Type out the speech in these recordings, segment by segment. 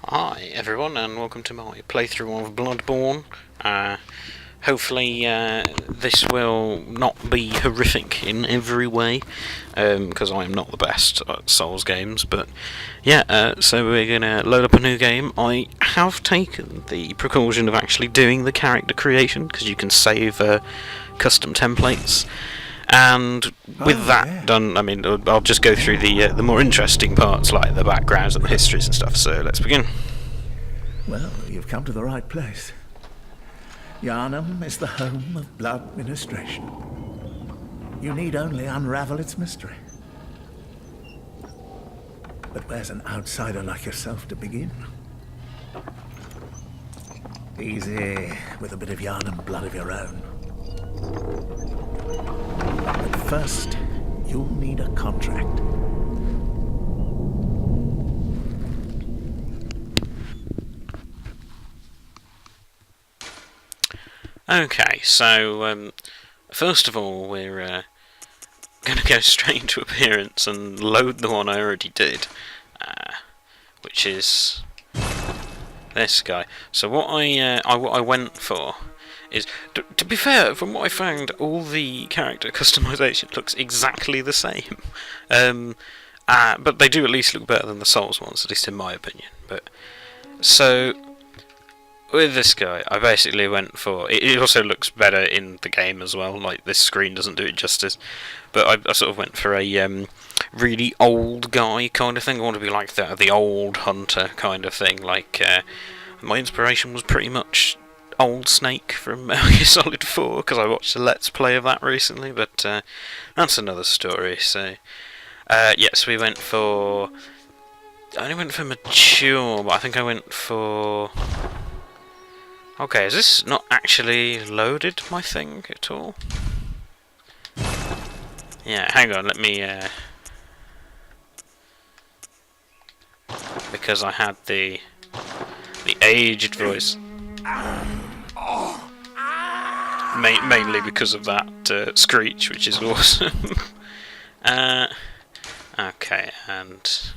Hi everyone, and welcome to my playthrough of Bloodborne. Hopefully this will not be horrific in every way, because I am not the best at Souls games, but yeah, so we're going to load up a new game. I have taken the precaution of actually doing the character creation, because you can save custom templates. And with that done, I mean, I'll just go through the more interesting parts, like the backgrounds and the histories and stuff. So let's begin. Well, you've come to the right place. Yharnam is the home of blood ministration. You need only unravel its mystery. But where's an outsider like yourself to begin? Easy, with a bit of Yharnam blood of your own. But first, you'll need a contract. Okay, so first of all, we're going to go straight into appearance and load the one I already did, which is this guy. So what I went for is, to be fair, from what I found, all the character customization looks exactly the same. But they do at least look better than the Souls ones, at least in my opinion. But so with this guy, I basically went for. It also looks better in the game as well. Like, this screen doesn't do it justice, but I sort of went for a really old guy kind of thing. I want to be like the old hunter kind of thing. Like, my inspiration was pretty much Old Snake from Metal Gear Solid 4, because I watched a Let's Play of that recently. But that's another story. So yes, we went for. I only went for mature, but I think I went for. Okay, is this not actually loaded, my thing, at all? Yeah, hang on, let me, because I had the aged voice. Mainly because of that screech, which is awesome. Okay, and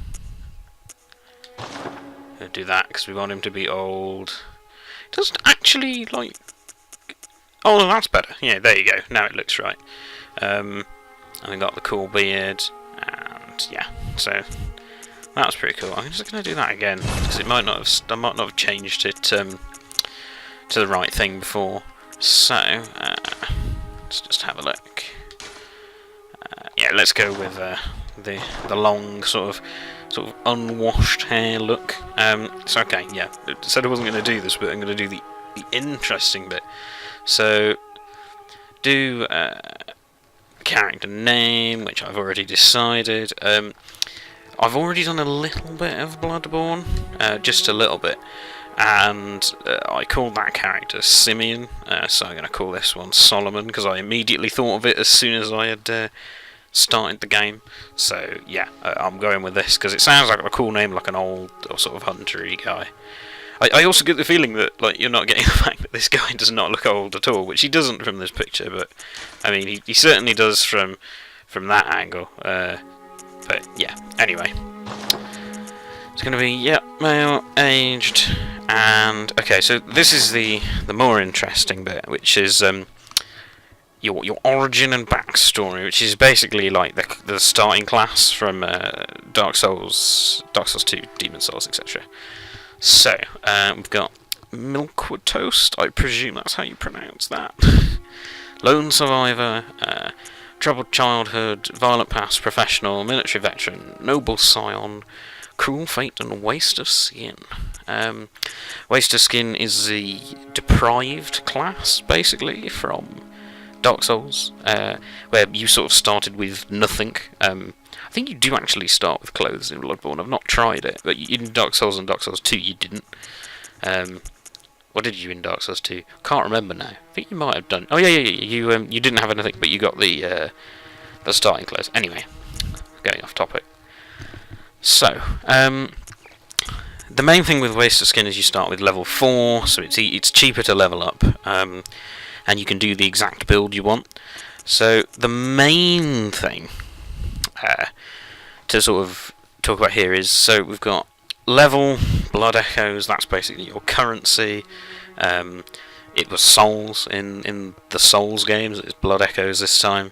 we'll do that, because we want him to be old. Doesn't actually, like. Oh, that's better. Yeah, there you go. Now it looks right. And we got the cool beard, and yeah. So that was pretty cool. I'm just gonna do that again, because it might not have. I might not have changed it to the right thing before. So let's just have a look. Yeah, let's go with the long sort of unwashed hair look. So okay, yeah. I said I wasn't going to do this, but I'm going to do the interesting bit. So do character name, which I've already decided. I've already done a little bit of Bloodborne, just a little bit, and I called that character Simeon. So I'm going to call this one Solomon, because I immediately thought of it as soon as I had started the game. So yeah, I'm going with this because it sounds like a cool name, like an old or sort of hunter-y guy. I also get the feeling that, like, you're not getting the fact that this guy does not look old at all, which he doesn't from this picture, but I mean he certainly does from that angle. But yeah, anyway, it's going to be male, aged, and okay. So this is the more interesting bit, which is your origin and backstory, which is basically like the starting class from Dark Souls 2, Demon Souls, etc. So we've got Milkwood Toast, I presume that's how you pronounce that. Lone survivor, troubled childhood, violent past, professional, military veteran, noble scion, cruel fate, and waste of skin. Waste of skin is the deprived class, basically, from Dark Souls, where you sort of started with nothing. I think you do actually start with clothes in Bloodborne. I've not tried it, but in Dark Souls and Dark Souls 2 you didn't. What did you in Dark Souls 2? Can't remember now. I think you might have done. Oh yeah. You didn't have anything, but you got the starting clothes. Anyway, going off topic. So, the main thing with Waste of Skin is you start with level 4, so it's cheaper to level up. And you can do the exact build you want. So the main thing to sort of talk about here is, so we've got level blood echoes. That's basically your currency. It was souls in the Souls games. It's blood echoes this time,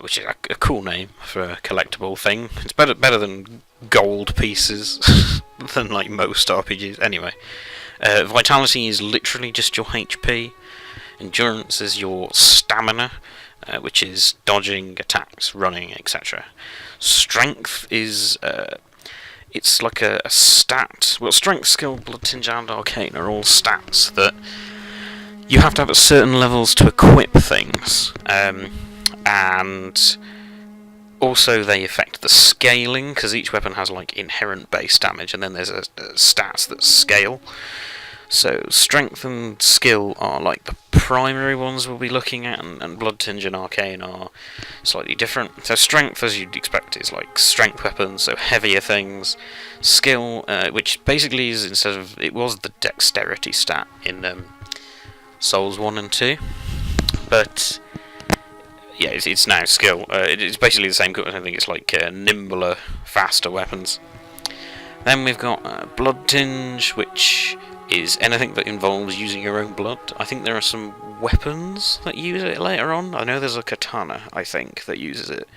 which is a cool name for a collectible thing. It's better than gold pieces than like most RPGs. Anyway, vitality is literally just your HP. Endurance is your stamina, which is dodging, attacks, running, etc. Strength is it's like a stat. Well, strength, skill, blood tinge, and arcane are all stats that you have to have at certain levels to equip things, and also they affect the scaling, because each weapon has like inherent base damage, and then there's a stats that scale. So strength and skill are like the primary ones we'll be looking at, and blood tinge and arcane are slightly different. So strength, as you'd expect, is like strength weapons, so heavier things. Skill, which basically is, instead of, it was the dexterity stat in Souls 1 and 2, but yeah, it's now skill. It's basically the same. I think it's like nimbler, faster weapons. Then we've got blood tinge, which is anything that involves using your own blood. I think there are some weapons that use it later on. I know there's a katana, I think, that uses it.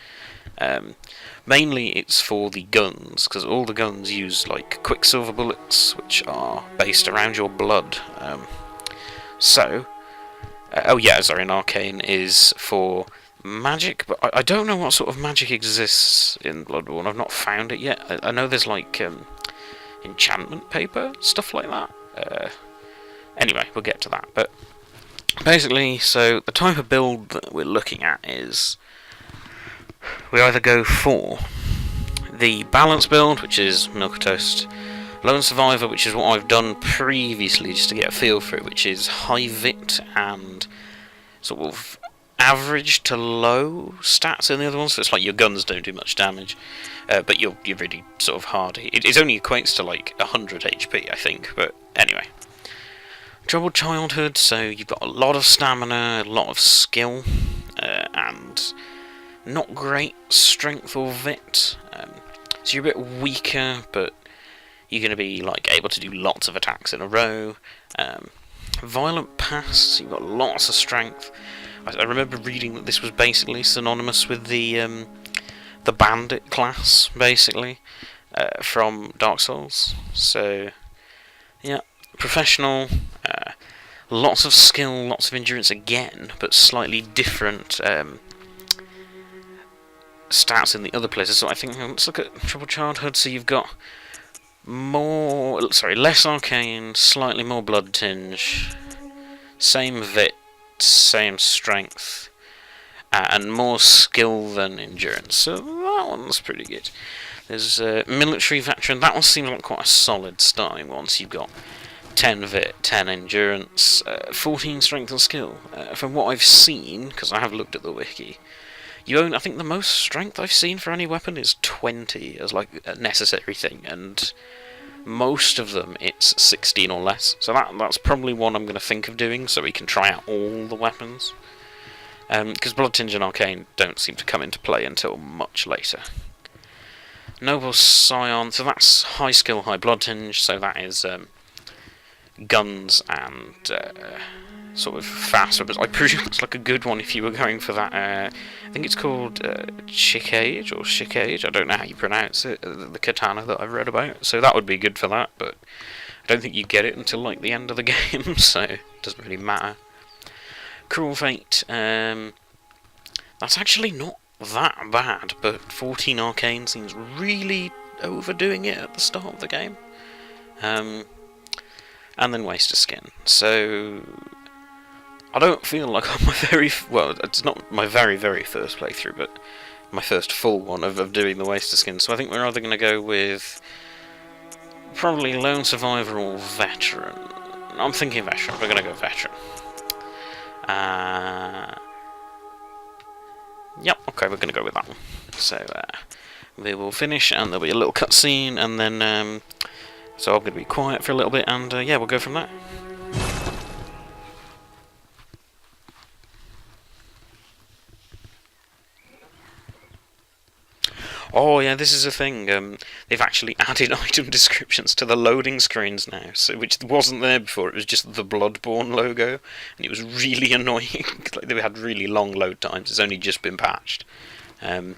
Mainly it's for the guns, because all the guns use like quicksilver bullets, which are based around your blood. And arcane is for magic, but I don't know what sort of magic exists in Bloodborne. I've not found it yet. I know there's like enchantment paper, stuff like that. Anyway, we'll get to that. But basically, so the type of build that we're looking at is we either go for the balance build, which is Milquetoast, Lone Survivor, which is what I've done previously just to get a feel for it, which is high vit and sort of average to low stats in the other ones. So it's like your guns don't do much damage, but you're really sort of hardy. It only equates to like 100 HP, I think, but anyway. Troubled childhood, so you've got a lot of stamina, a lot of skill, and not great strength or vit. So you're a bit weaker, but you're going to be like able to do lots of attacks in a row. Violent past, you've got lots of strength. I remember reading that this was basically synonymous with the bandit class, basically, from Dark Souls. So, yeah, professional, lots of skill, lots of endurance again, but slightly different stats in the other places. So I think, let's look at Troubled Childhood. So you've got less arcane, slightly more blood tinge, same vit, same strength, and more skill than endurance. So that one's pretty good. There's military veteran. That one seems like quite a solid starting one. So you've got 10 vit, 10 endurance, 14 strength and skill. From what I've seen, because I have looked at the wiki, I think the most strength I've seen for any weapon is 20 as like a necessary thing, and most of them it's 16 or less. So that's probably one I'm going to think of doing, so we can try out all the weapons. Because Blood Tinge and Arcane don't seem to come into play until much later. Noble Scion, so that's high skill, high blood tinge, so that is guns and sort of fast weapons. I presume it's like a good one if you were going for that. I think it's called Chickage or Shickage, I don't know how you pronounce it, the katana that I've read about. So that would be good for that, but I don't think you get it until like the end of the game, so it doesn't really matter. Cruel Fate, that's actually not that bad, but 14 arcane seems really overdoing it at the start of the game. And then Waste of Skin. So I don't feel like I'm it's not my very, very first playthrough, but my first full one of doing the Waste of Skin. So I think we're either going to go with probably Lone Survivor or Veteran. I'm thinking Veteran. We're going to go Veteran. Yep, okay, we're going to go with that one. So we will finish, and there'll be a little cutscene, and then so I'm going to be quiet for a little bit, and yeah, we'll go from there. Oh yeah, this is a thing. They've actually added item descriptions to the loading screens now, so which wasn't there before. It was just the Bloodborne logo, and it was really annoying. Like, they had really long load times. It's only just been patched. It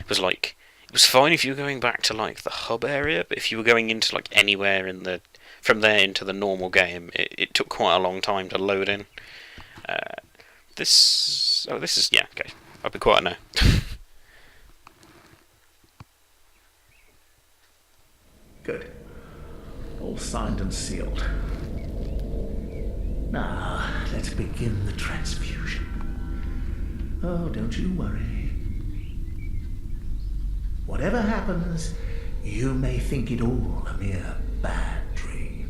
was like, it was fine if you were going back to like the hub area, but if you were going into like anywhere in the from there into the normal game, it took quite a long time to load in. This is, yeah, okay. I'll be quiet now. Good. All signed and sealed. Now, let's begin the transfusion. Oh, don't you worry. Whatever happens, you may think it all a mere bad dream.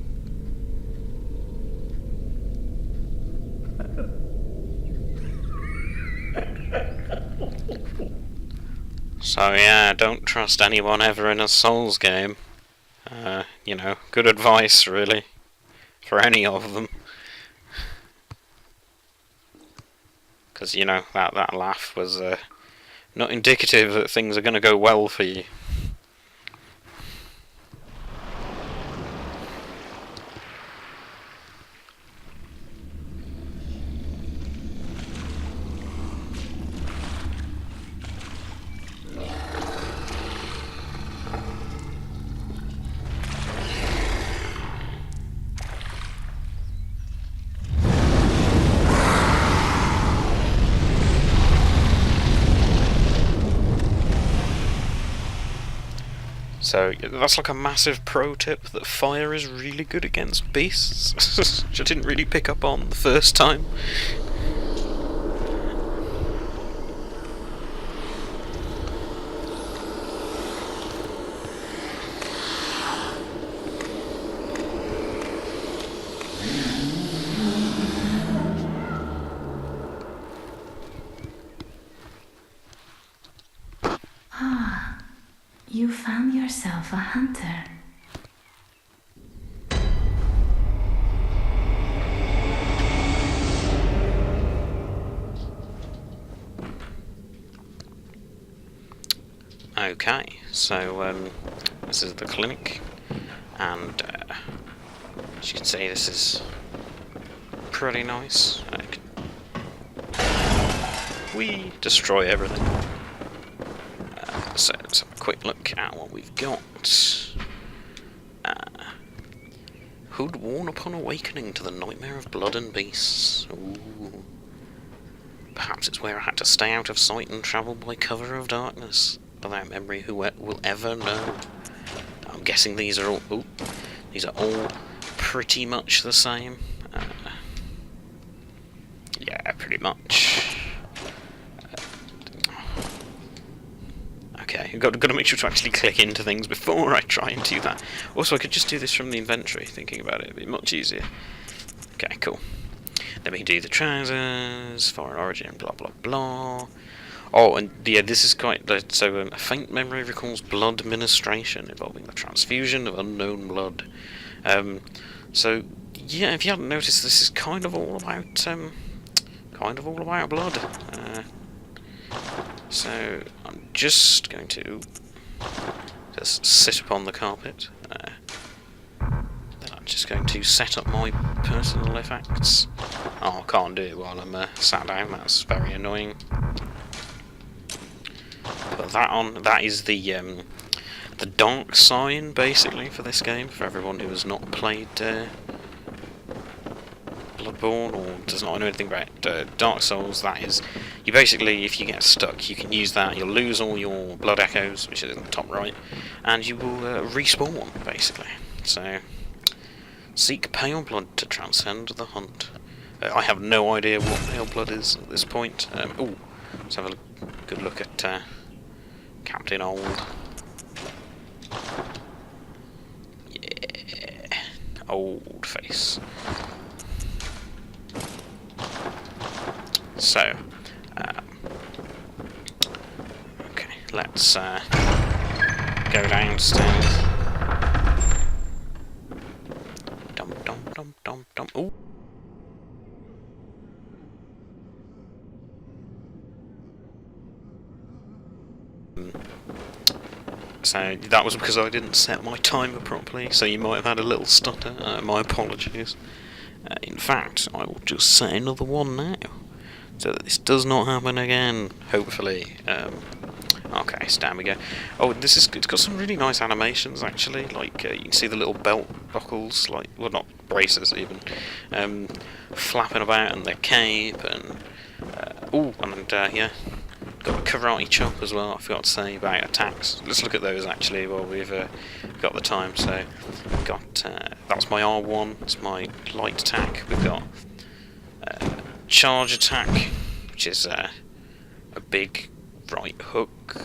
So yeah, don't trust anyone ever in a Souls game. You know, good advice really, for any of them. Because, you know, that laugh was not indicative that things are going to go well for you. So that's like a massive pro tip, that fire is really good against beasts, which I didn't really pick up on the first time. You found yourself a hunter. Okay, so this is the clinic, and as you can see, this is pretty nice. We destroy everything. So let's have a quick look at what we've got. Hood worn upon awakening to the nightmare of blood and beasts. Ooh. Perhaps it's where I had to stay out of sight and travel by cover of darkness. Without memory, who will ever know? I'm guessing these are all. Ooh, these are all pretty much the same. Yeah, pretty much. Okay, I've got to make sure to actually click into things before I try and do that. Also, I could just do this from the inventory, thinking about it, it'd be much easier. Okay, cool. Then we can do the trousers, foreign origin, blah blah blah. Oh, and yeah, this is quite... So, a faint memory recalls blood ministration, involving the transfusion of unknown blood. So, yeah, if you hadn't noticed, this is kind of all about blood. So I'm just going to just sit upon the carpet. Then I'm just going to set up my personal effects. Oh, I can't do it while I'm sat down. That's very annoying. Put that on. That is the dark sign, basically, for this game. For everyone who has not played Bloodborne or does not know anything about Dark Souls, that is, you basically, if you get stuck, you can use that. You'll lose all your blood echoes, which is in the top right, and you will respawn, basically. So, seek pale blood to transcend the hunt. I have no idea what pale blood is at this point. Let's have a good look at Captain Old. Yeah, old face. So, okay, let's go downstairs. Dum dum dum dum dum. Ooh. So that was because I didn't set my timer properly, so you might have had a little stutter. My apologies. In fact, I will just set another one now, so that this does not happen again, hopefully. Okay, so down we go. Oh, it's got some really nice animations, actually. Like, you can see the little belt buckles, like, well, not braces even, flapping about, and their cape, and, yeah, got a karate chop as well. I forgot to say about attacks. Let's look at those, actually, while we've got the time. So, we've got, that's my R1, that's my light attack. We've got charge attack, which is a big right hook.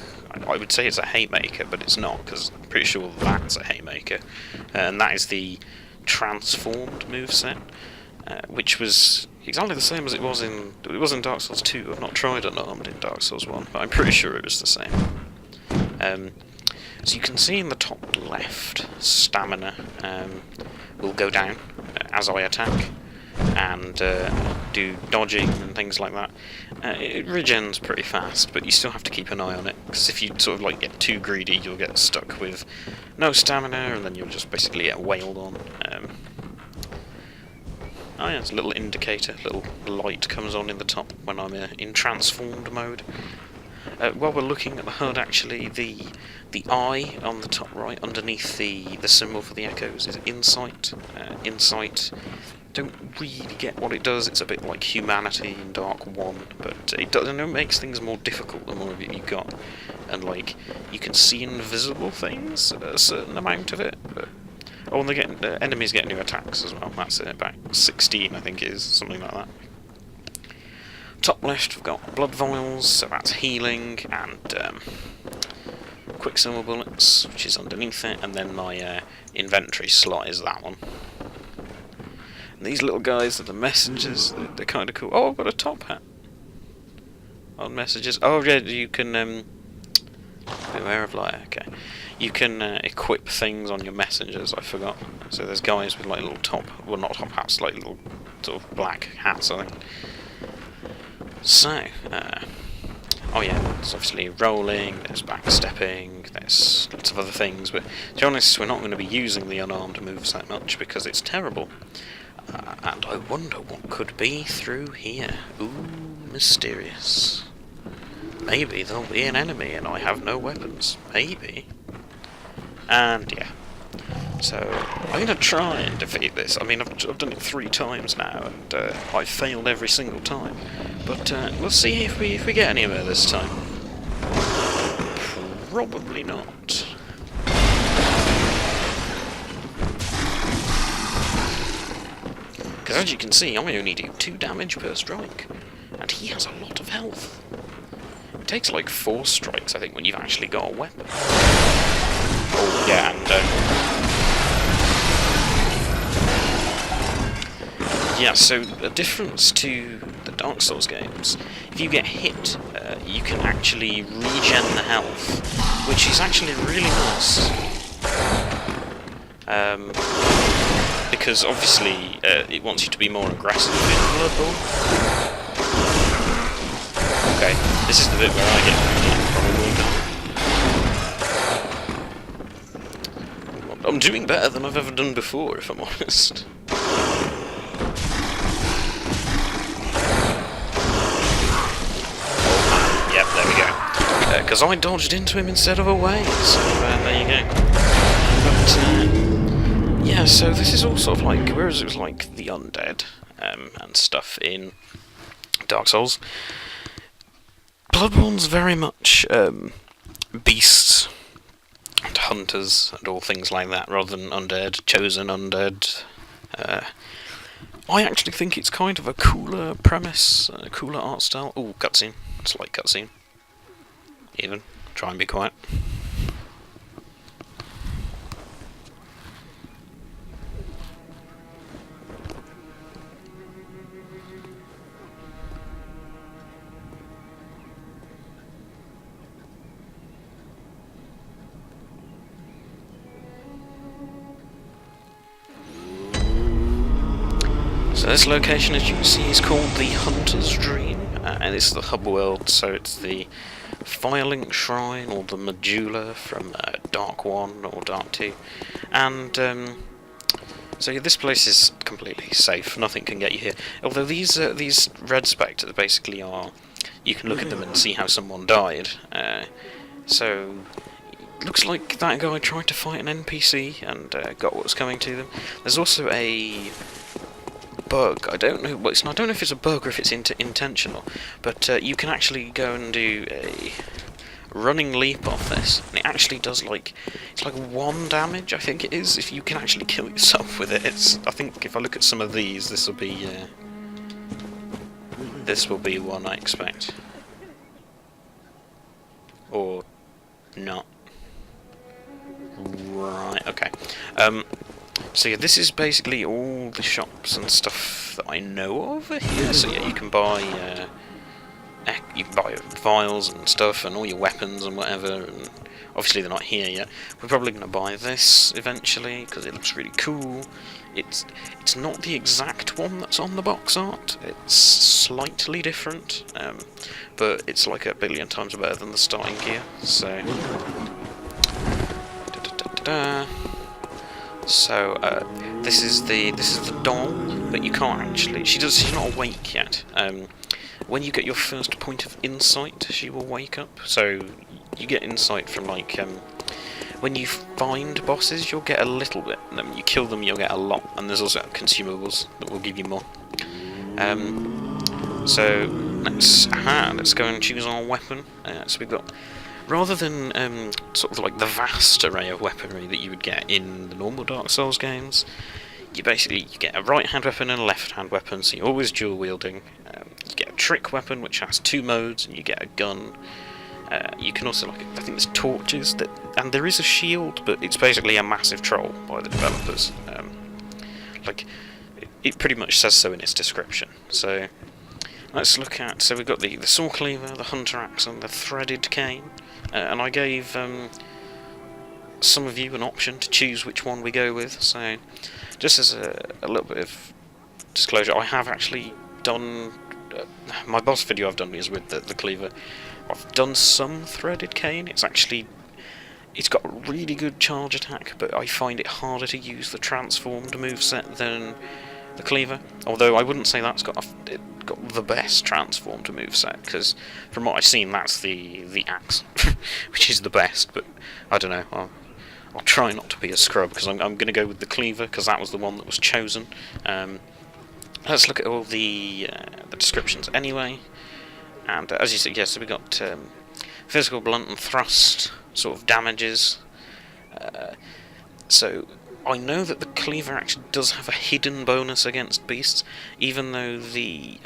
I would say it's a haymaker, but it's not, because I'm pretty sure that's a haymaker. And that is the transformed moveset, which was exactly the same as it was in Dark Souls 2. I've not tried unarmed in Dark Souls 1, but I'm pretty sure it was the same. So you can see in the top left, stamina will go down as I attack, and do dodging and things like that. It regens pretty fast, but you still have to keep an eye on it, because if you sort of like get too greedy, you'll get stuck with no stamina, and then you'll just basically get wailed on. Oh yeah, it's a little indicator, little light comes on in the top when I'm in transformed mode. While we're looking at the HUD, actually, the eye on the top right, underneath the symbol for the echoes, is insight. Insight, don't really get what it does. It's a bit like humanity in Dark 1, but it does, it makes things more difficult the more of it you got. And like, you can see invisible things, a certain amount of it, but oh, and the enemies get new attacks as well. That's it, about 16 I think it is, something like that. Top left we've got blood vials, so that's healing, and quicksilver bullets, which is underneath it, and then my inventory slot is that one. And these little guys are the messengers. They're kind of cool. Oh, I've got a top hat on messages. Oh yeah, you can beware of light. Okay, you can equip things on your messengers. I forgot. So there's guys with like little well, not top hats, like little sort of black hats, I think. So, oh yeah, there's obviously rolling, there's backstepping, there's lots of other things, but to be honest, we're not going to be using the unarmed moves that much because it's terrible. And I wonder what could be through here. Ooh, mysterious. Maybe there'll be an enemy and I have no weapons. Maybe. And yeah. So, I'm going to try and defeat this. I mean, I've done it 3 times now, and I've failed every single time. But let's see if we get anywhere this time. Probably not. Because as you can see, I only do 2 damage per strike. And he has a lot of health. It takes like 4 strikes, I think, when you've actually got a weapon. Oh, yeah, and yeah, so a difference to the Dark Souls games, if you get hit, you can actually regen the health, which is actually really nice. Because obviously it wants you to be more aggressive in Bloodborne. Okay, this is the bit where I get probably. I'm doing better than I've ever done before, if I'm honest. Yep, there we go. Because I dodged into him instead of away, so there you go. But, yeah, so this is all sort of like, whereas it was like the undead and stuff in Dark Souls, Bloodborne's very much beasts and hunters and all things like that, rather than undead, chosen undead. I actually think it's kind of a cooler premise, a cooler art style. Ooh, cutscene. Slight cutscene. Even. Try and be quiet. So this location, as you can see, is called the Hunter's Dream, and it's the hub world, so it's the Firelink Shrine, or the Medulla from Dark 1 or Dark 2. And so yeah, this place is completely safe, nothing can get you here. Although these red spectres basically are, you can look at them and see how someone died. So looks like that guy tried to fight an NPC and got what was coming to them. There's also a bug. I don't know. Well, I don't know if it's a bug or if it's intentional, but you can actually go and do a running leap off this, and it actually does it's like 1 damage. I think it is. If you can actually kill yourself with it, I think if I look at some of these, this will be one I expect, or not. Right, okay. So yeah, this is basically all the shops and stuff that I know of here. So yeah, you can buy vials and stuff, and all your weapons and whatever. And obviously they're not here yet. We're probably going to buy this eventually because it looks really cool. It's not the exact one that's on the box art. It's slightly different, but it's like 1 billion times better than the starting gear. So. So this is the doll, but you can't actually. She's not awake yet. When you get your first point of insight, she will wake up. So you get insight from when you find bosses, you'll get a little bit, and then when you kill them, you'll get a lot. And there's also consumables that will give you more. So let's go and choose our weapon. So we've got. Rather than sort of like the vast array of weaponry that you would get in the normal Dark Souls games, you get a right-hand weapon and a left-hand weapon, so you're always dual-wielding. You get a trick weapon, which has 2 modes, and you get a gun. You can also, I think there's torches, and there is a shield, but it's basically a massive troll by the developers. It pretty much says so in its description. So let's look at. So we've got the saw cleaver, the hunter axe, and the threaded cane. And I gave some of you an option to choose which one we go with. So, just as a little bit of disclosure, I have actually done my boss video. I've done is with the cleaver. I've done some threaded cane. It's got a really good charge attack, but I find it harder to use the transformed moveset than the cleaver. Although I wouldn't say that's got the best transformed moveset, because from what I've seen, that's the axe, which is the best. But I don't know. I'll try not to be a scrub, because I'm going to go with the cleaver, because that was the one that was chosen. Let's look at all the descriptions anyway. And as you see, yes, so we got physical, blunt, and thrust sort of damages. So I know that the cleaver actually does have a hidden bonus against beasts, even though the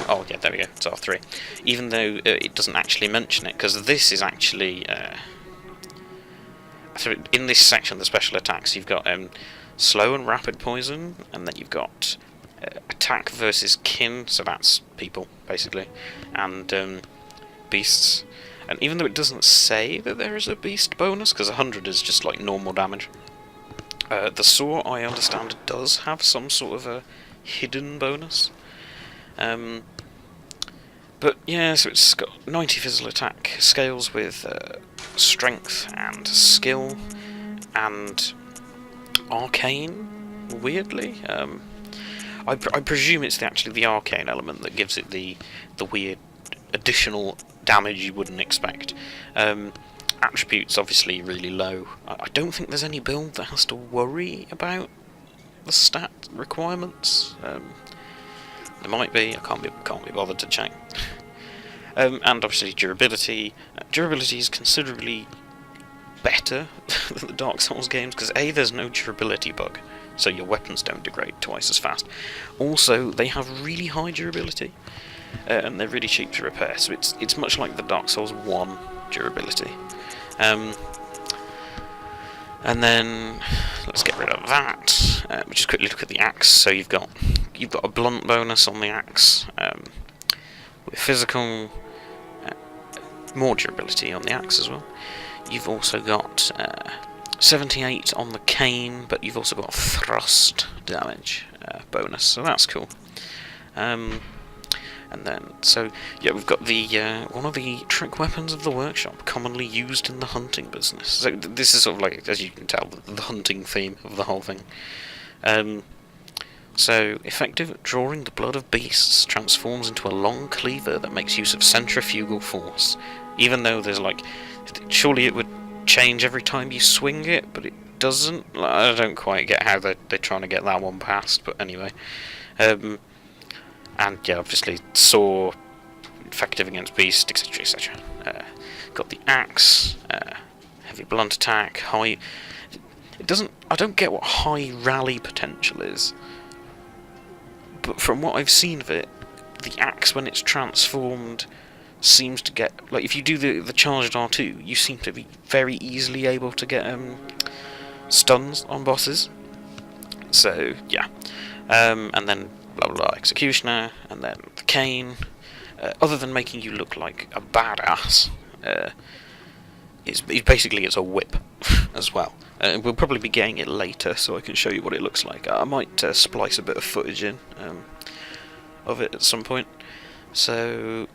oh yeah, there we go, it's R3. Even though it doesn't actually mention it, because this is actually so in this section, the special attacks, you've got slow and rapid poison, and then you've got attack versus kin, so that's people basically, and beasts. And even though it doesn't say that there is a beast bonus, because 100 is just like normal damage, the saw, I understand, does have some sort of a hidden bonus. But yeah, so it's got 90 physical attack, scales with strength and skill, and arcane, weirdly. I presume it's actually the arcane element that gives it the weird additional damage you wouldn't expect. Attributes obviously really low. I don't think there's any build that has to worry about the stat requirements. There might be. I can't be bothered to check. And obviously durability. Durability is considerably better than the Dark Souls games, because A, there's no durability bug, so your weapons don't degrade twice as fast. Also, they have really high durability, and they're really cheap to repair, so it's much like the Dark Souls 1 durability. And then let's get rid of that. We'll just quickly look at the axe. So you've got a blunt bonus on the axe, with physical, more durability on the axe as well. You've also got 78 on the cane, but you've also got thrust damage bonus, so that's cool. And then, so yeah, we've got the one of the trick weapons of the workshop, commonly used in the hunting business. So this is sort of like, as you can tell, the hunting theme of the whole thing. So, effective at drawing the blood of beasts, transforms into a long cleaver that makes use of centrifugal force. Even though there's like, surely it would change every time you swing it, but it doesn't. I don't quite get how they're trying to get that one past, but anyway. And yeah, obviously saw effective against beast, etc, etc. Got the axe, heavy blunt attack, high. It doesn't. I don't get what high rally potential is, but from what I've seen of it, the axe when it's transformed seems to get, like, if you do the charged R2, you seem to be very easily able to get stuns on bosses. So yeah, and then blah blah blah, executioner, and then the cane. Other than making you look like a badass, it's a whip as well. We'll probably be getting it later, so I can show you what it looks like. I might splice a bit of footage in of it at some point. So,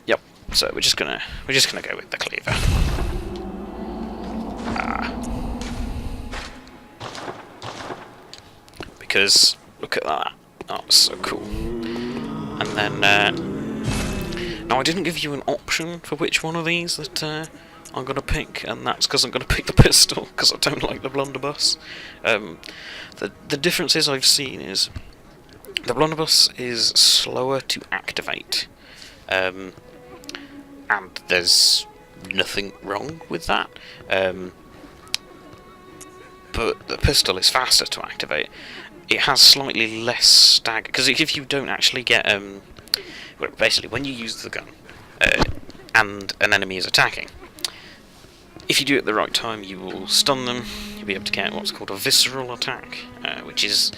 yep. So we're just gonna go with the cleaver. Because look at that. Oh, so cool. And then now I didn't give you an option for which one of these that I'm going to pick, and that's because I'm going to pick the pistol, because I don't like the blunderbuss. The differences I've seen is the blunderbuss is slower to activate, and there's nothing wrong with that, but the pistol is faster to activate. It has slightly less stagger, because if you don't actually get well, basically when you use the gun and an enemy is attacking, if you do it at the right time, you will stun them. You'll be able to get what's called a visceral attack, which is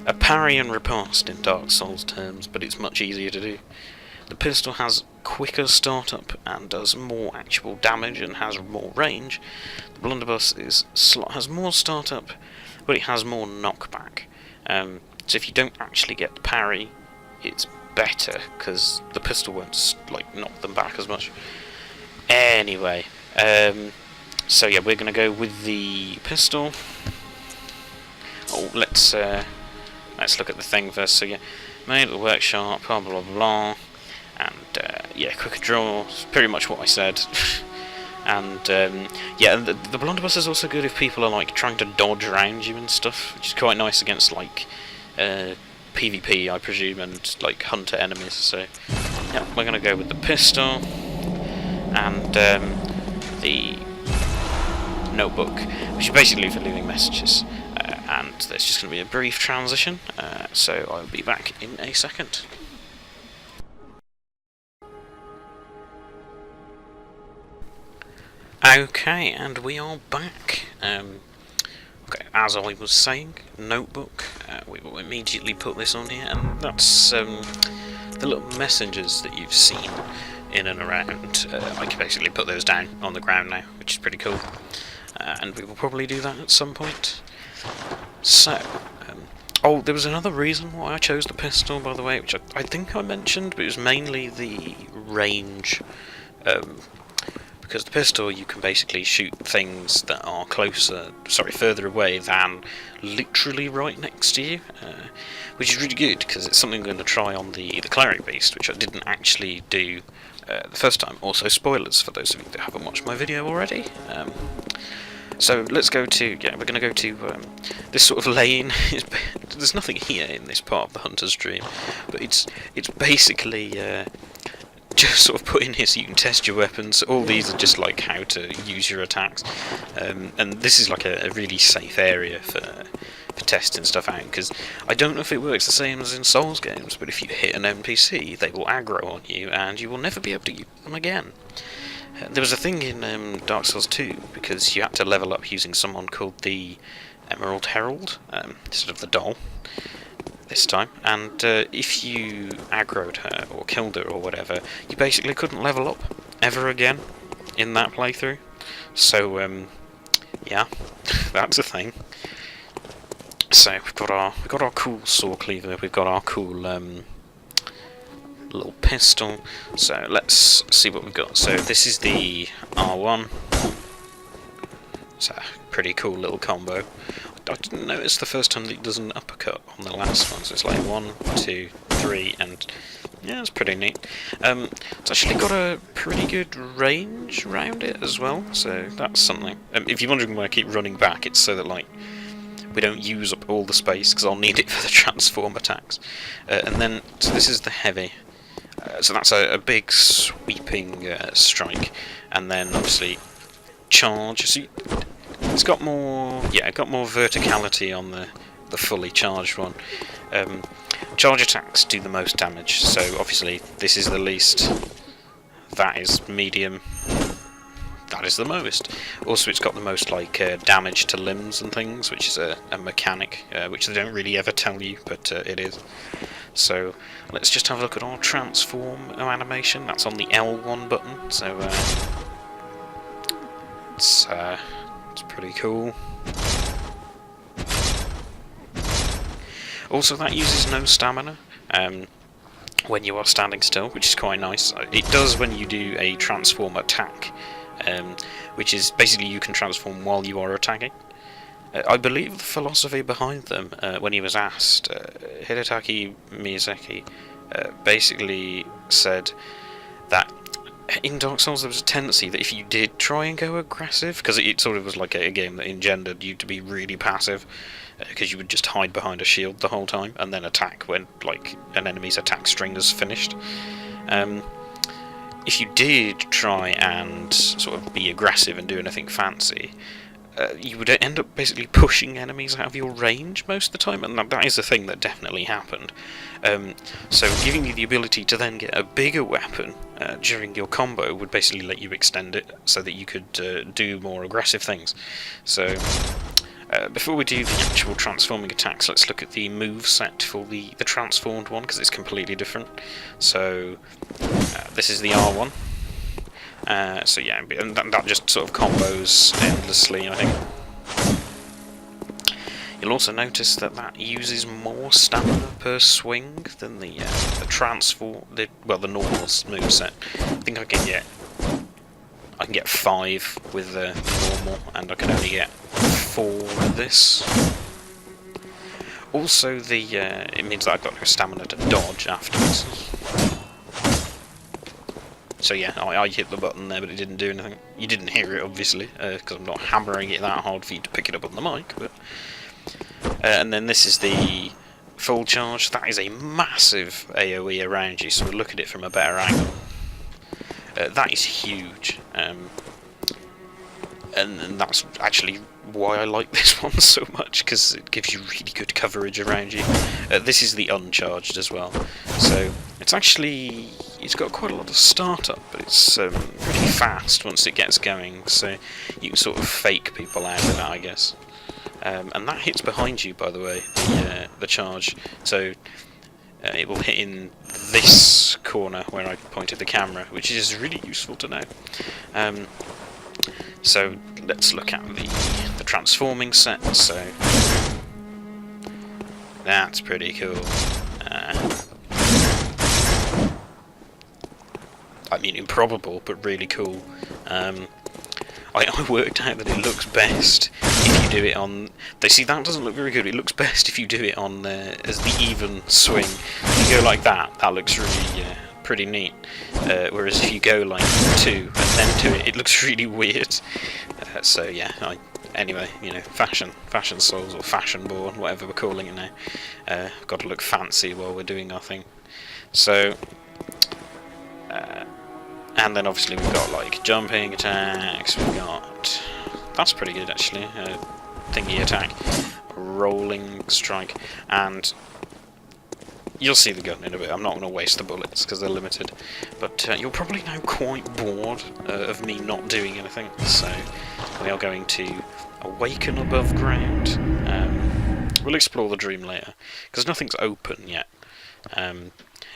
a parry and riposte in Dark Souls terms, but it's much easier to do. The pistol has quicker startup and does more actual damage and has more range. The blunderbuss has more startup, but it has more knockback. So if you don't actually get the parry, it's better, because the pistol won't knock them back as much. Anyway, so yeah, we're going to go with the pistol. Oh, let's look at the thing first. So yeah, made at the workshop, blah blah blah, and yeah, quicker draw, pretty much what I said. And yeah, and the blunderbuss is also good if people are like trying to dodge around you and stuff, which is quite nice against like PvP, I presume, and like hunter enemies. So yeah, we're gonna go with the pistol and the notebook, which is basically for leaving messages. And there's just gonna be a brief transition. So I'll be back in a second. Okay, and we are back. Okay, as I was saying, notebook. We will immediately put this on here, and that's the little messengers that you've seen in and around. I can basically put those down on the ground now, which is pretty cool. And we will probably do that at some point. So, oh, there was another reason why I chose the pistol, by the way, which I think I mentioned, but it was mainly the range. Because the pistol, you can basically shoot things that are further away than literally right next to you, which is really good, because it's something I'm going to try on the cleric beast, which I didn't actually do the first time. Also, spoilers for those of you that haven't watched my video already. So let's go to, yeah, we're going to go to this sort of lane. There's nothing here in this part of the Hunter's Dream, but it's basically just sort of put in here so you can test your weapons. All these are just like how to use your attacks, and this is like a really safe area for testing stuff out, because I don't know if it works the same as in Souls games, but if you hit an NPC, they will aggro on you and you will never be able to use them again. There was a thing in Dark Souls 2, because you had to level up using someone called the Emerald Herald, instead of the doll this time, and if you aggroed her or killed her or whatever, you basically couldn't level up ever again in that playthrough. So yeah, that's a thing. So we've got our cool saw cleaver. We've got our cool little pistol. So let's see what we've got. So this is the R1. It's a pretty cool little combo. I didn't notice the first time that it does an uppercut on the last one, so it's like 1, 2, 3, and yeah, it's pretty neat. It's actually got a pretty good range around it as well, so that's something. If you're wondering why I keep running back, it's so that like we don't use up all the space, because I'll need it for the transform attacks. And then, so this is the heavy. So that's a big sweeping strike, and then obviously charge. So it's got more, yeah, it got more verticality on the fully charged one. Charge attacks do the most damage, so obviously this is the least, that is medium, that is the most. Also it's got the most like damage to limbs and things, which is a mechanic, which they don't really ever tell you, but it is. So let's just have a look at our transform animation. That's on the L1 button, so it's pretty cool. Also, that uses no stamina when you are standing still, which is quite nice. It does when you do a transform attack, which is basically you can transform while you are attacking. I believe the philosophy behind them, when he was asked, Hidetaki Miyazaki basically said that in Dark Souls there was a tendency that if you did try and go aggressive, because it sort of was like a game that engendered you to be really passive, because you would just hide behind a shield the whole time and then attack when like an enemy's attack string is finished. If you did try and sort of be aggressive and do anything fancy, you would end up basically pushing enemies out of your range most of the time, and that is a thing that definitely happened. So giving you the ability to then get a bigger weapon during your combo would basically let you extend it so that you could do more aggressive things. So before we do the actual transforming attacks, let's look at the move set for the transformed one, because it's completely different. So this is the R1. So yeah, and that just sort of combos endlessly, I think. You'll also notice that uses more stamina per swing than the the normal moveset. I think I can get 5 with the normal, and I can only get 4 with this. Also, it means that I've got no stamina to dodge afterwards. So yeah, I hit the button there, but it didn't do anything. You didn't hear it, obviously, because I'm not hammering it that hard for you to pick it up on the mic. But and then this is the full charge. That is a massive AoE around you, so we'll look at it from a better angle. That is huge, and that's actually why I like this one so much, because it gives you really good coverage around you. This is the uncharged as well, so it's got quite a lot of startup, but it's pretty fast once it gets going, so you can sort of fake people out with that, I guess. And that hits behind you, by the way, the charge, so it will hit in this corner where I pointed the camera, which is really useful to know. So let's look at the transforming set. So that's pretty cool. I mean, improbable, but really cool. I worked out that it looks best if you do it on... See, that doesn't look very good. It looks best if you do it on as the even swing. If you go like that, that looks really pretty neat. Whereas if you go like 2 and then do it, it looks really weird. So yeah, anyway, you know, fashion souls, or fashion born, whatever we're calling it now. Got to look fancy while we're doing our thing. So... and then obviously we've got like jumping attacks, we've got... That's pretty good actually, thingy attack, rolling strike, and you'll see the gun in a bit. I'm not going to waste the bullets because they're limited, but you're probably now quite bored of me not doing anything, so we are going to awaken above ground. We'll explore the dream later, because nothing's open yet.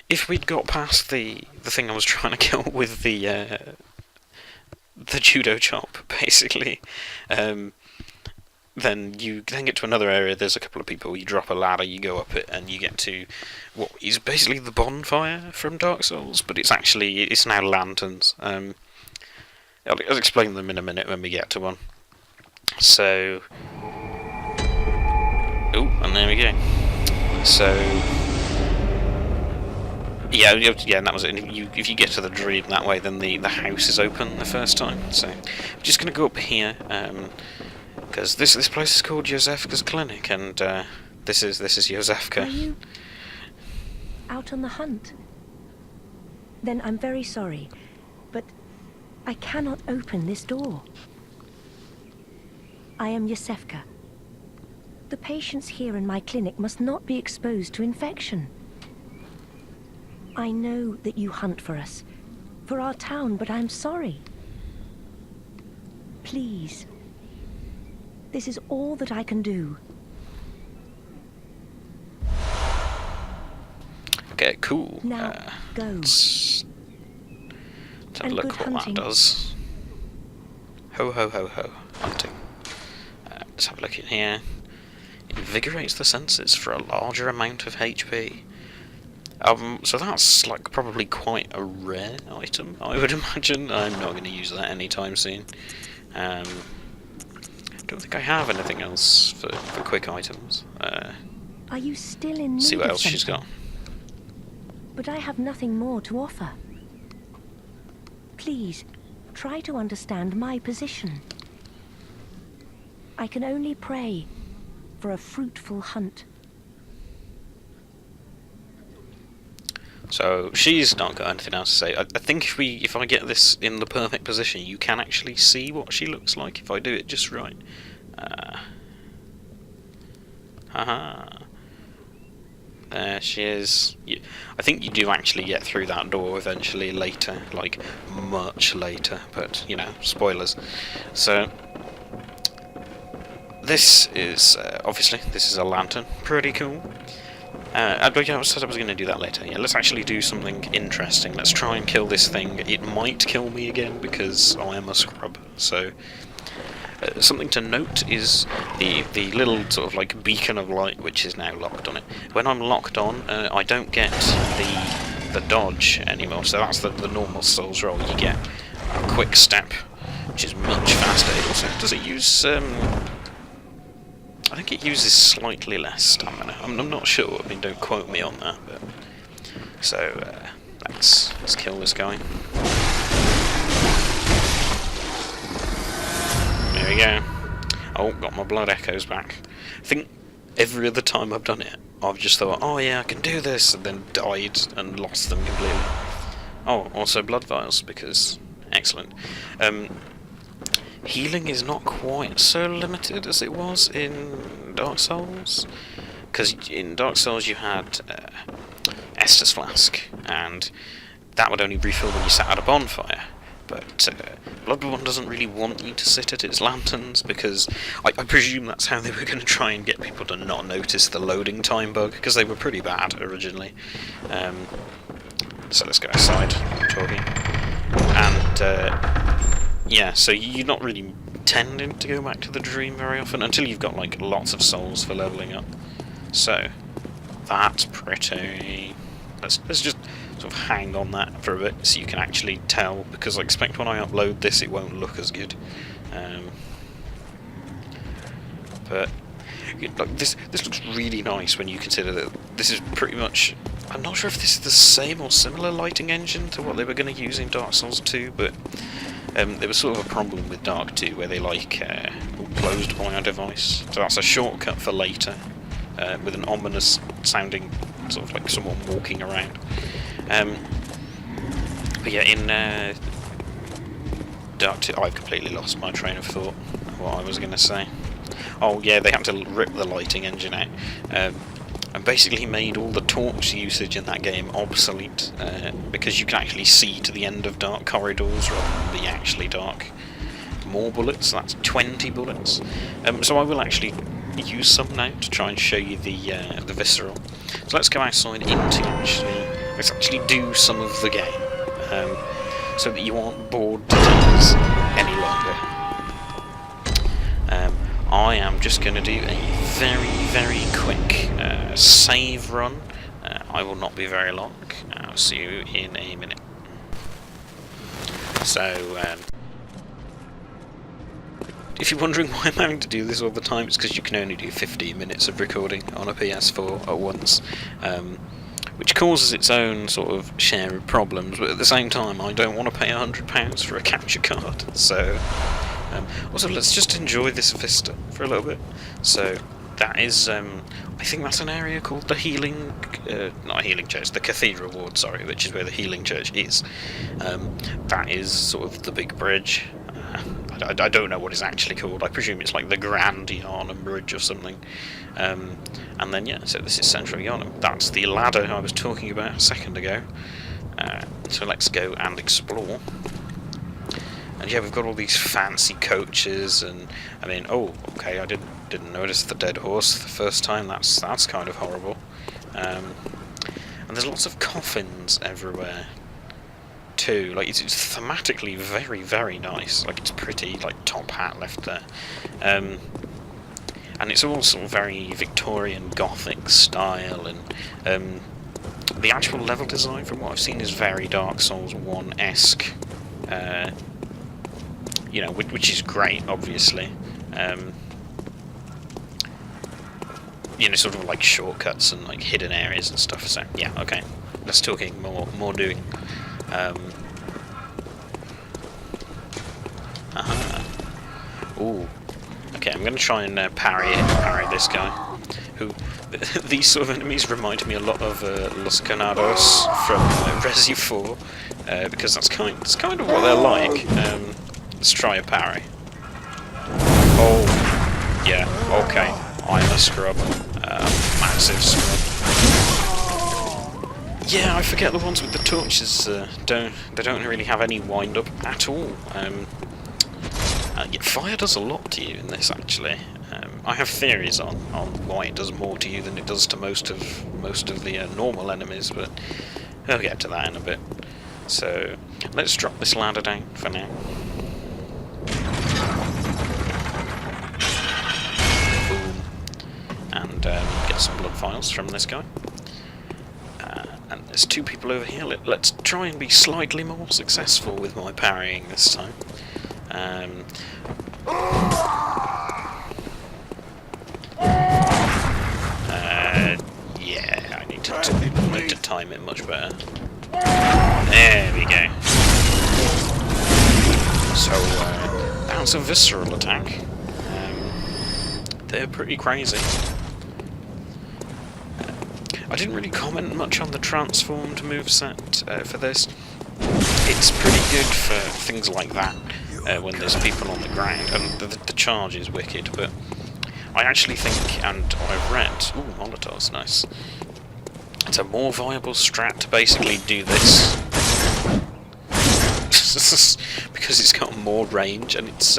If we'd got past the thing I was trying to kill with the judo chop, basically, then you then get to another area. There's a couple of people. You drop a ladder, you go up it, and you get to what is basically the bonfire from Dark Souls, but it's now lanterns. I'll explain them in a minute when we get to one. So, and there we go. So, yeah, and that was it. And if you get to the dream that way, then the house is open the first time. So, I'm just gonna go up here, because this place is called Josefka's Clinic, and this is Josefka. Are you out on the hunt? Then I'm very sorry, but I cannot open this door. I am Josefka. The patients here in my clinic must not be exposed to infection. I know that you hunt for us, for our town, but I'm sorry. Please. This is all that I can do. Okay, cool. Now, go. Let's have a And look good what hunting. that does. Ho ho ho ho. Hunting. Let's have a look in here. Invigorates the senses for a larger amount of HP. So that's like probably quite a rare item, I would imagine. I'm not going to use that anytime soon. Don't think I have anything else for quick items. Are you still in need See what of else she's something? got. But I have nothing more to offer. Please, try to understand my position. I can only pray for a fruitful hunt. So she's not got anything else to say. I think if I get this in the perfect position, you can actually see what she looks like if I do it just right. Haha. There she is. I think you do actually get through that door eventually later, like much later, but you know, spoilers. So this is obviously this is a lantern, pretty cool. I said I was going to do that later. Yeah, let's actually do something interesting. Let's try and kill this thing. It might kill me again because I am a scrub. So something to note is the little sort of like beacon of light, which is now locked on it. When I'm locked on, I don't get the dodge anymore. So that's the normal Souls roll. You get a quick step, which is much faster. It also does it use? I think it uses slightly less stamina. I'm not sure. I mean, don't quote me on that. But so let's kill this guy. There we go. Oh, got my blood echoes back. I think every other time I've done it, I've just thought, oh yeah, I can do this, and then died and lost them completely. Oh, also blood vials, because excellent. Healing is not quite so limited as it was in Dark Souls, because in Dark Souls you had Estus Flask, and that would only refill when you sat at a bonfire. But Bloodborne doesn't really want you to sit at its lanterns, because I presume that's how they were going to try and get people to not notice the loading time bug, because they were pretty bad originally. So let's go outside, talking. And yeah, so you're not really tending to go back to the dream very often, until you've got like lots of souls for leveling up. So that's pretty... Let's just sort of hang on that for a bit so you can actually tell, because I expect when I upload this it won't look as good. But like this looks really nice when you consider that this is pretty much... I'm not sure if this is the same or similar lighting engine to what they were going to use in Dark Souls 2, but there was sort of a problem with Dark 2 where they like closed by a device, so that's a shortcut for later, with an ominous sounding sort of like someone walking around. But yeah, in Dark 2, I've completely lost my train of thought, what I was going to say. Oh yeah, they had to rip the lighting engine out, and basically made all the torch usage in that game obsolete, because you can actually see to the end of dark corridors rather than be actually dark. More bullets, that's 20 bullets. So I will actually use some now to try and show you the visceral. So let's go outside into let's actually do some of the game, so that you aren't bored to tears any longer. I am just going to do a very quick save run. I will not be very long. I'll see you in a minute. So, if you're wondering why I'm having to do this all the time, it's because you can only do 15 minutes of recording on a PS4 at once, which causes its own sort of share of problems, but at the same time I don't want to pay £100 for a capture card, so... also, let's just enjoy this vista for a little bit. So, that is, I think that's an area called the Healing... not a Healing Church, the Cathedral Ward, sorry, which is where the Healing Church is. That is sort of the big bridge. I don't know what it's actually called. I presume it's like the Grand Yarnum Bridge or something. And then, yeah, so this is Central Yarnum. That's the ladder I was talking about a second ago. So let's go and explore. And yeah, we've got all these fancy coaches, and I mean, oh, okay, I didn't notice the dead horse the first time. That's kind of horrible. And there's lots of coffins everywhere too. Like it's thematically very nice. Like it's pretty, like top hat left there. And it's all sort of very Victorian Gothic style, and the actual level design, from what I've seen, is very Dark Souls 1-esque. You know, which is great, obviously. You know, sort of like shortcuts and like hidden areas and stuff. So yeah, okay. Less talking, more doing. Ooh. Okay, I'm gonna try and parry this guy. Who these sort of enemies remind me a lot of Los Canados from Resi 4, because that's kind of what they're like. Let's try a parry. Oh, yeah, okay. I'm a scrub. Massive scrub. Yeah, I forget the ones with the torches don't really have any wind up at all. Yeah, fire does a lot to you in this, actually. I have theories on why it does more to you than it does to most of the normal enemies, but I'll get to that in a bit. So let's drop this ladder down for now. And get some blood vials from this guy. And there's two people over here. Let's try and be slightly more successful with my parrying this time. Yeah, I need to time it much better. There we go. So that's a visceral attack. They're pretty crazy. I didn't really comment much on the transformed moveset for this. It's pretty good for things like that, when there's people on the ground, and the charge is wicked, but I actually think, and I've read... Ooh, Molotov's nice. It's a more viable strat to basically do this. Because it's got more range, and its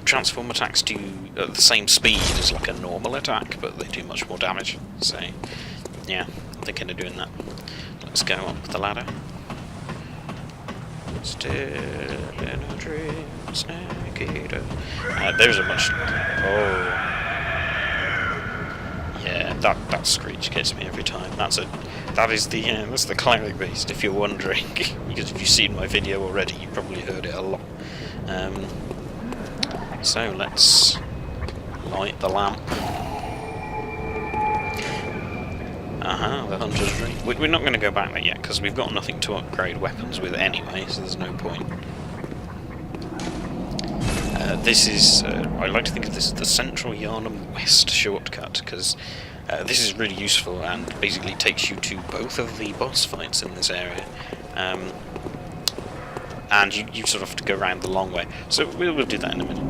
transform attacks do the same speed as like a normal attack, but they do much more damage. So, yeah, I'm thinking of doing that. Let's go up the ladder. Still in a dream, snake eater. There's a much... Oh. Yeah, that screech gets me every time. That's the cleric beast, if you're wondering. Because if you've seen my video already, you've probably heard it a lot. So let's light the lamp. The hunter's ring. We're not going to go back there yet, because we've got nothing to upgrade weapons with anyway, so there's no point. This is, I like to think of this as the Central Yarnum West shortcut, because this is really useful and basically takes you to both of the boss fights in this area. And you sort of have to go around the long way. So we'll do that in a minute.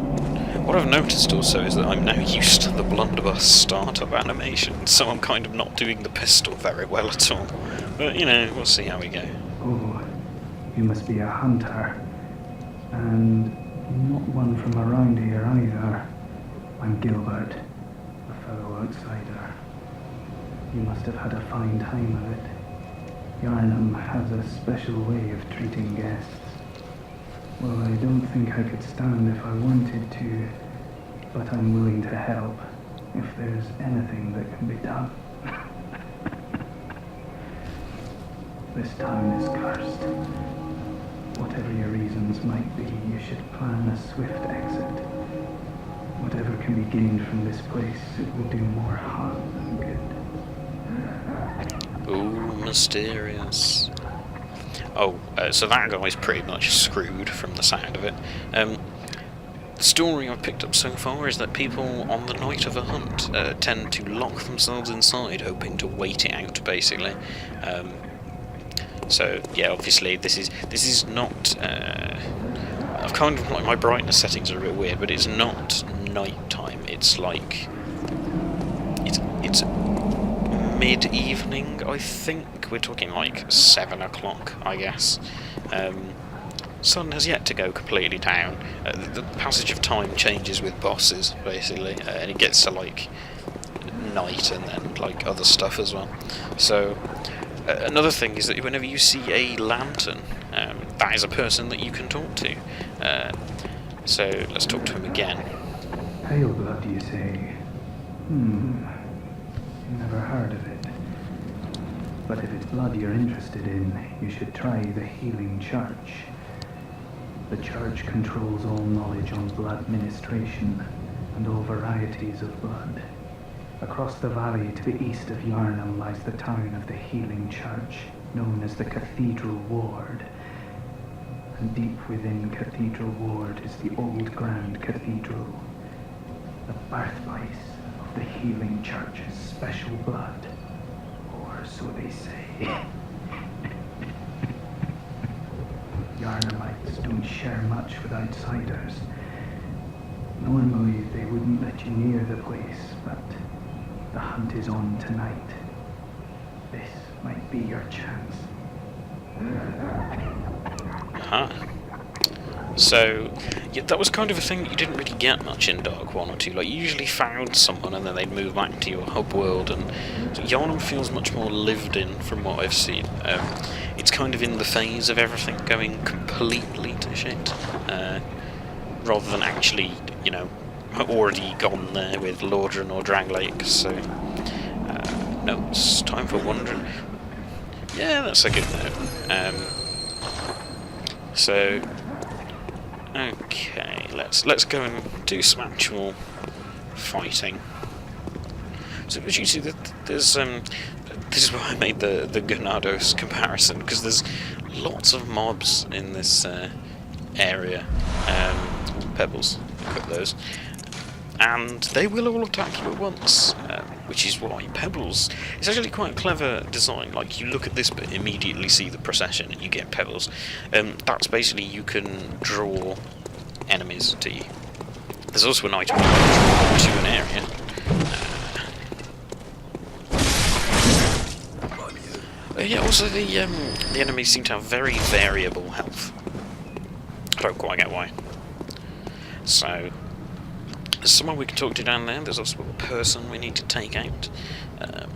What I've noticed also is that I'm now used to the blunderbuss startup animation, so I'm kind of not doing the pistol very well at all. But, you know, we'll see how we go. Oh, you must be a hunter. And not one from around here either. I'm Gilbert, a fellow outsider. You must have had a fine time of it. Yarnum has a special way of treating guests. Well, I don't think I could stand if I wanted to but I'm willing to help if there's anything that can be done. This town is cursed. Whatever your reasons might be, you should plan a swift exit. Whatever can be gained from this place, it will do more harm than good. Ooh, mysterious. Oh, so that guy's pretty much screwed from the sound of it. The story I've picked up so far is that people on the night of a hunt tend to lock themselves inside, hoping to wait it out, basically. So yeah, obviously this is not. I've kind of like my brightness settings are a bit weird, but it's not nighttime. It's like it's mid-evening. I think we're talking like 7 o'clock, I guess. Sun has yet to go completely down. The passage of time changes with bosses, basically, and it gets to like night and then like other stuff as well. So another thing is that whenever you see a lantern, that is a person that you can talk to. So let's talk to him again. Pale blood, you say? Never heard of it. But if it's blood you're interested in, you should try the Healing Church. The church controls all knowledge on blood ministration and all varieties of blood. Across the valley to the east of Yarnham lies the town of the Healing Church, known as the Cathedral Ward. And deep within Cathedral Ward is the old Grand Cathedral, the birthplace of the Healing Church's special blood, or so they say. Yarnamites don't share much with outsiders. Normally they wouldn't let you near the place, but the hunt is on tonight. This might be your chance. Huh. So, yeah, that was kind of a thing that you didn't really get much in Dark 1 or 2. Like, you usually found someone and then they'd move back to your hub world, and so Yarnum feels much more lived in from what I've seen. It's kind of in the phase of everything going completely to shit, rather than actually, you know, already gone there with Lordran or Draglake, so no, it's time for wandering. Yeah, that's a good note. So okay, let's go and do some actual fighting. So as you see, that there's this is why I made the Ganados comparison, because there's lots of mobs in this area. Pebbles, equip those. And they will all attack you at once, which is why Pebbles... It's actually quite a clever design. Like, you look at this but immediately see the procession and you get Pebbles. That's basically you can draw enemies to you. There's also an item you can draw to an area. Yeah, also the enemies seem to have very variable health. I don't quite get why. So... there's someone we can talk to down there. There's also a person we need to take out. I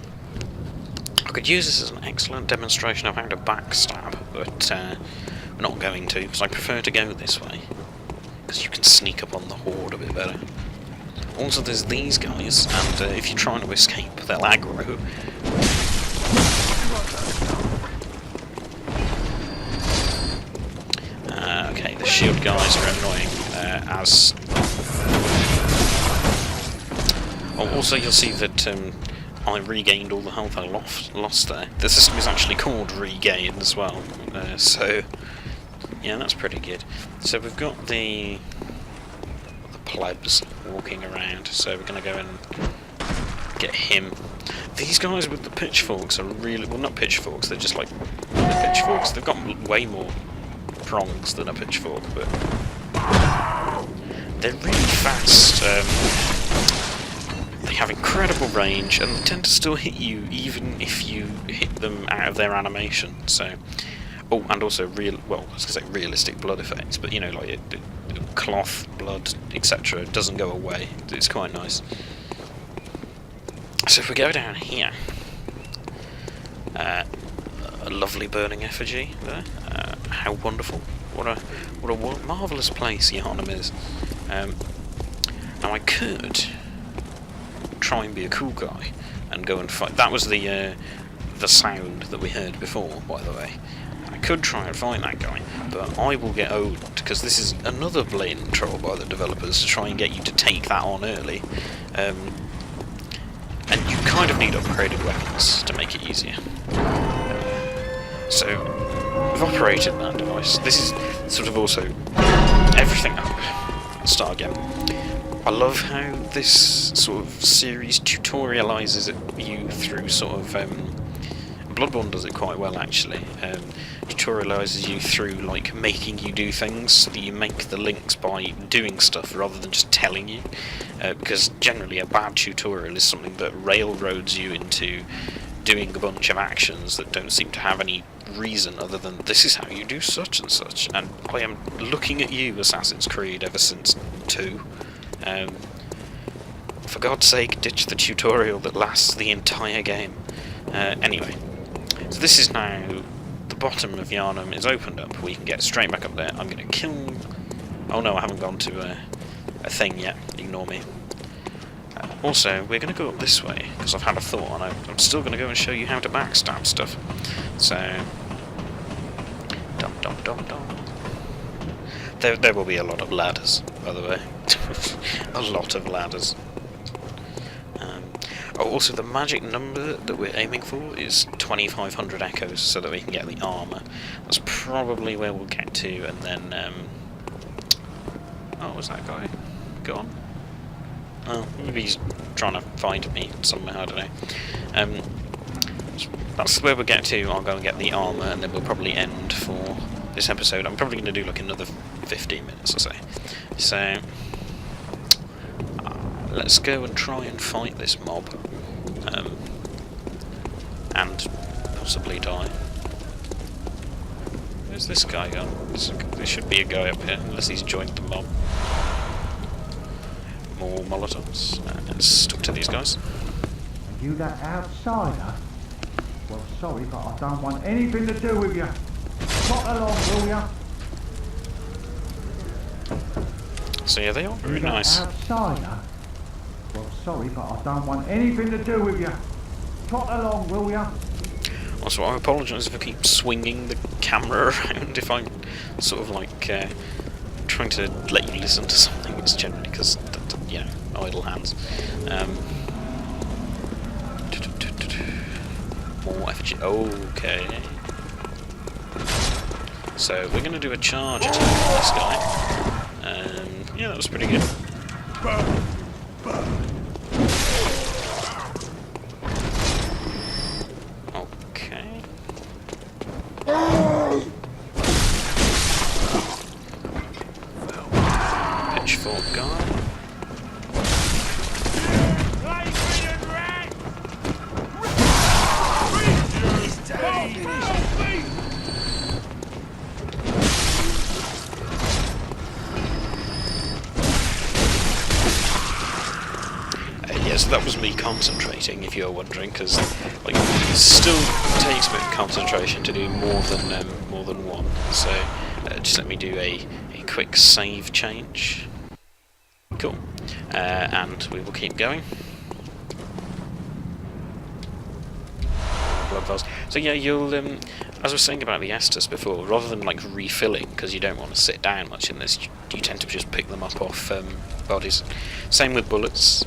could use this as an excellent demonstration of how to backstab, but we're not going to, because I prefer to go this way. Because you can sneak up on the horde a bit better. Also, there's these guys, and if you're trying to escape, they'll aggro. Okay, the shield guys are annoying, as... Oh, also, you'll see that I regained all the health I lost there. The system is actually called Regain as well, so yeah, that's pretty good. So we've got the plebs walking around, so we're going to go and get him. These guys with the pitchforks are really... well, not pitchforks, they're just like pitchforks. They've got way more prongs than a pitchfork, but they're really fast. They have incredible range, and they tend to still hit you even if you hit them out of their animation. So, oh, and also well, I was gonna say realistic blood effects, but you know, like cloth, blood, etc. doesn't go away. It's quite nice. So if we go down here, a lovely burning effigy there. How wonderful! What a marvelous place Yarnum is. Now I could try and be a cool guy and go and fight. That was the sound that we heard before, by the way. I could try and find that guy, but I will get owned, because this is another blatant troll by the developers to try and get you to take that on early. And you kind of need upgraded weapons to make it easier. So, I've operated that device. This is sort of also everything. I'll start again. I love how this sort of series tutorializes you through sort of Bloodborne does it quite well, actually. Tutorializes you through, like, making you do things, so that you make the links by doing stuff rather than just telling you. Because generally a bad tutorial is something that railroads you into doing a bunch of actions that don't seem to have any reason other than this is how you do such and such. And I am looking at you, Assassin's Creed, ever since 2. For God's sake, ditch the tutorial that lasts the entire game. Anyway. So this is now, the bottom of Yharnam is opened up. We can get straight back up there. I'm going to kill... Oh no, I haven't gone to a thing yet. Ignore me. Also, we're going to go up this way, because I've had a thought, and I'm still going to go and show you how to backstab stuff. So... Dum dum dum dum. There will be a lot of ladders, by the way. A lot of ladders. Oh, also the magic number that we're aiming for is 2,500 echoes, so that we can get the armour. That's probably where we'll get to, and then, oh, was that guy gone? Oh, maybe he's trying to find me somewhere, I don't know. That's where we'll get to. I'll go and get the armour, and then we'll probably end for this episode. I'm probably going to do, like, another 15 minutes or so. So... let's go and try and fight this mob, and possibly die. Where's this guy gone? There should be a guy up here, unless he's joined the mob. More Molotovs. Let's stick to these guys. Are you that outsider? Well, sorry, but I don't want anything to do with you. Not along, will ya? So yeah, they are very You that nice. outsider? Well, sorry, but I don't want anything to do with you. Trot along, will ya? Also, I apologise if I keep swinging the camera around, if I'm sort of like trying to let you listen to something. It's generally because, you know, idle hands. More effigy. Okay. So we're going to do a charge attack on this guy. Yeah, that was pretty good. Okay. Pitchfork guy. So that was me concentrating, if you're wondering, because like it still takes me concentration to do more than one. So just let me do a quick save change. Cool, and we will keep going. Blood vials. So yeah, you'll as I was saying about the Estus before, rather than like refilling, because you don't want to sit down much in this, you tend to just pick them up off bodies. Same with bullets.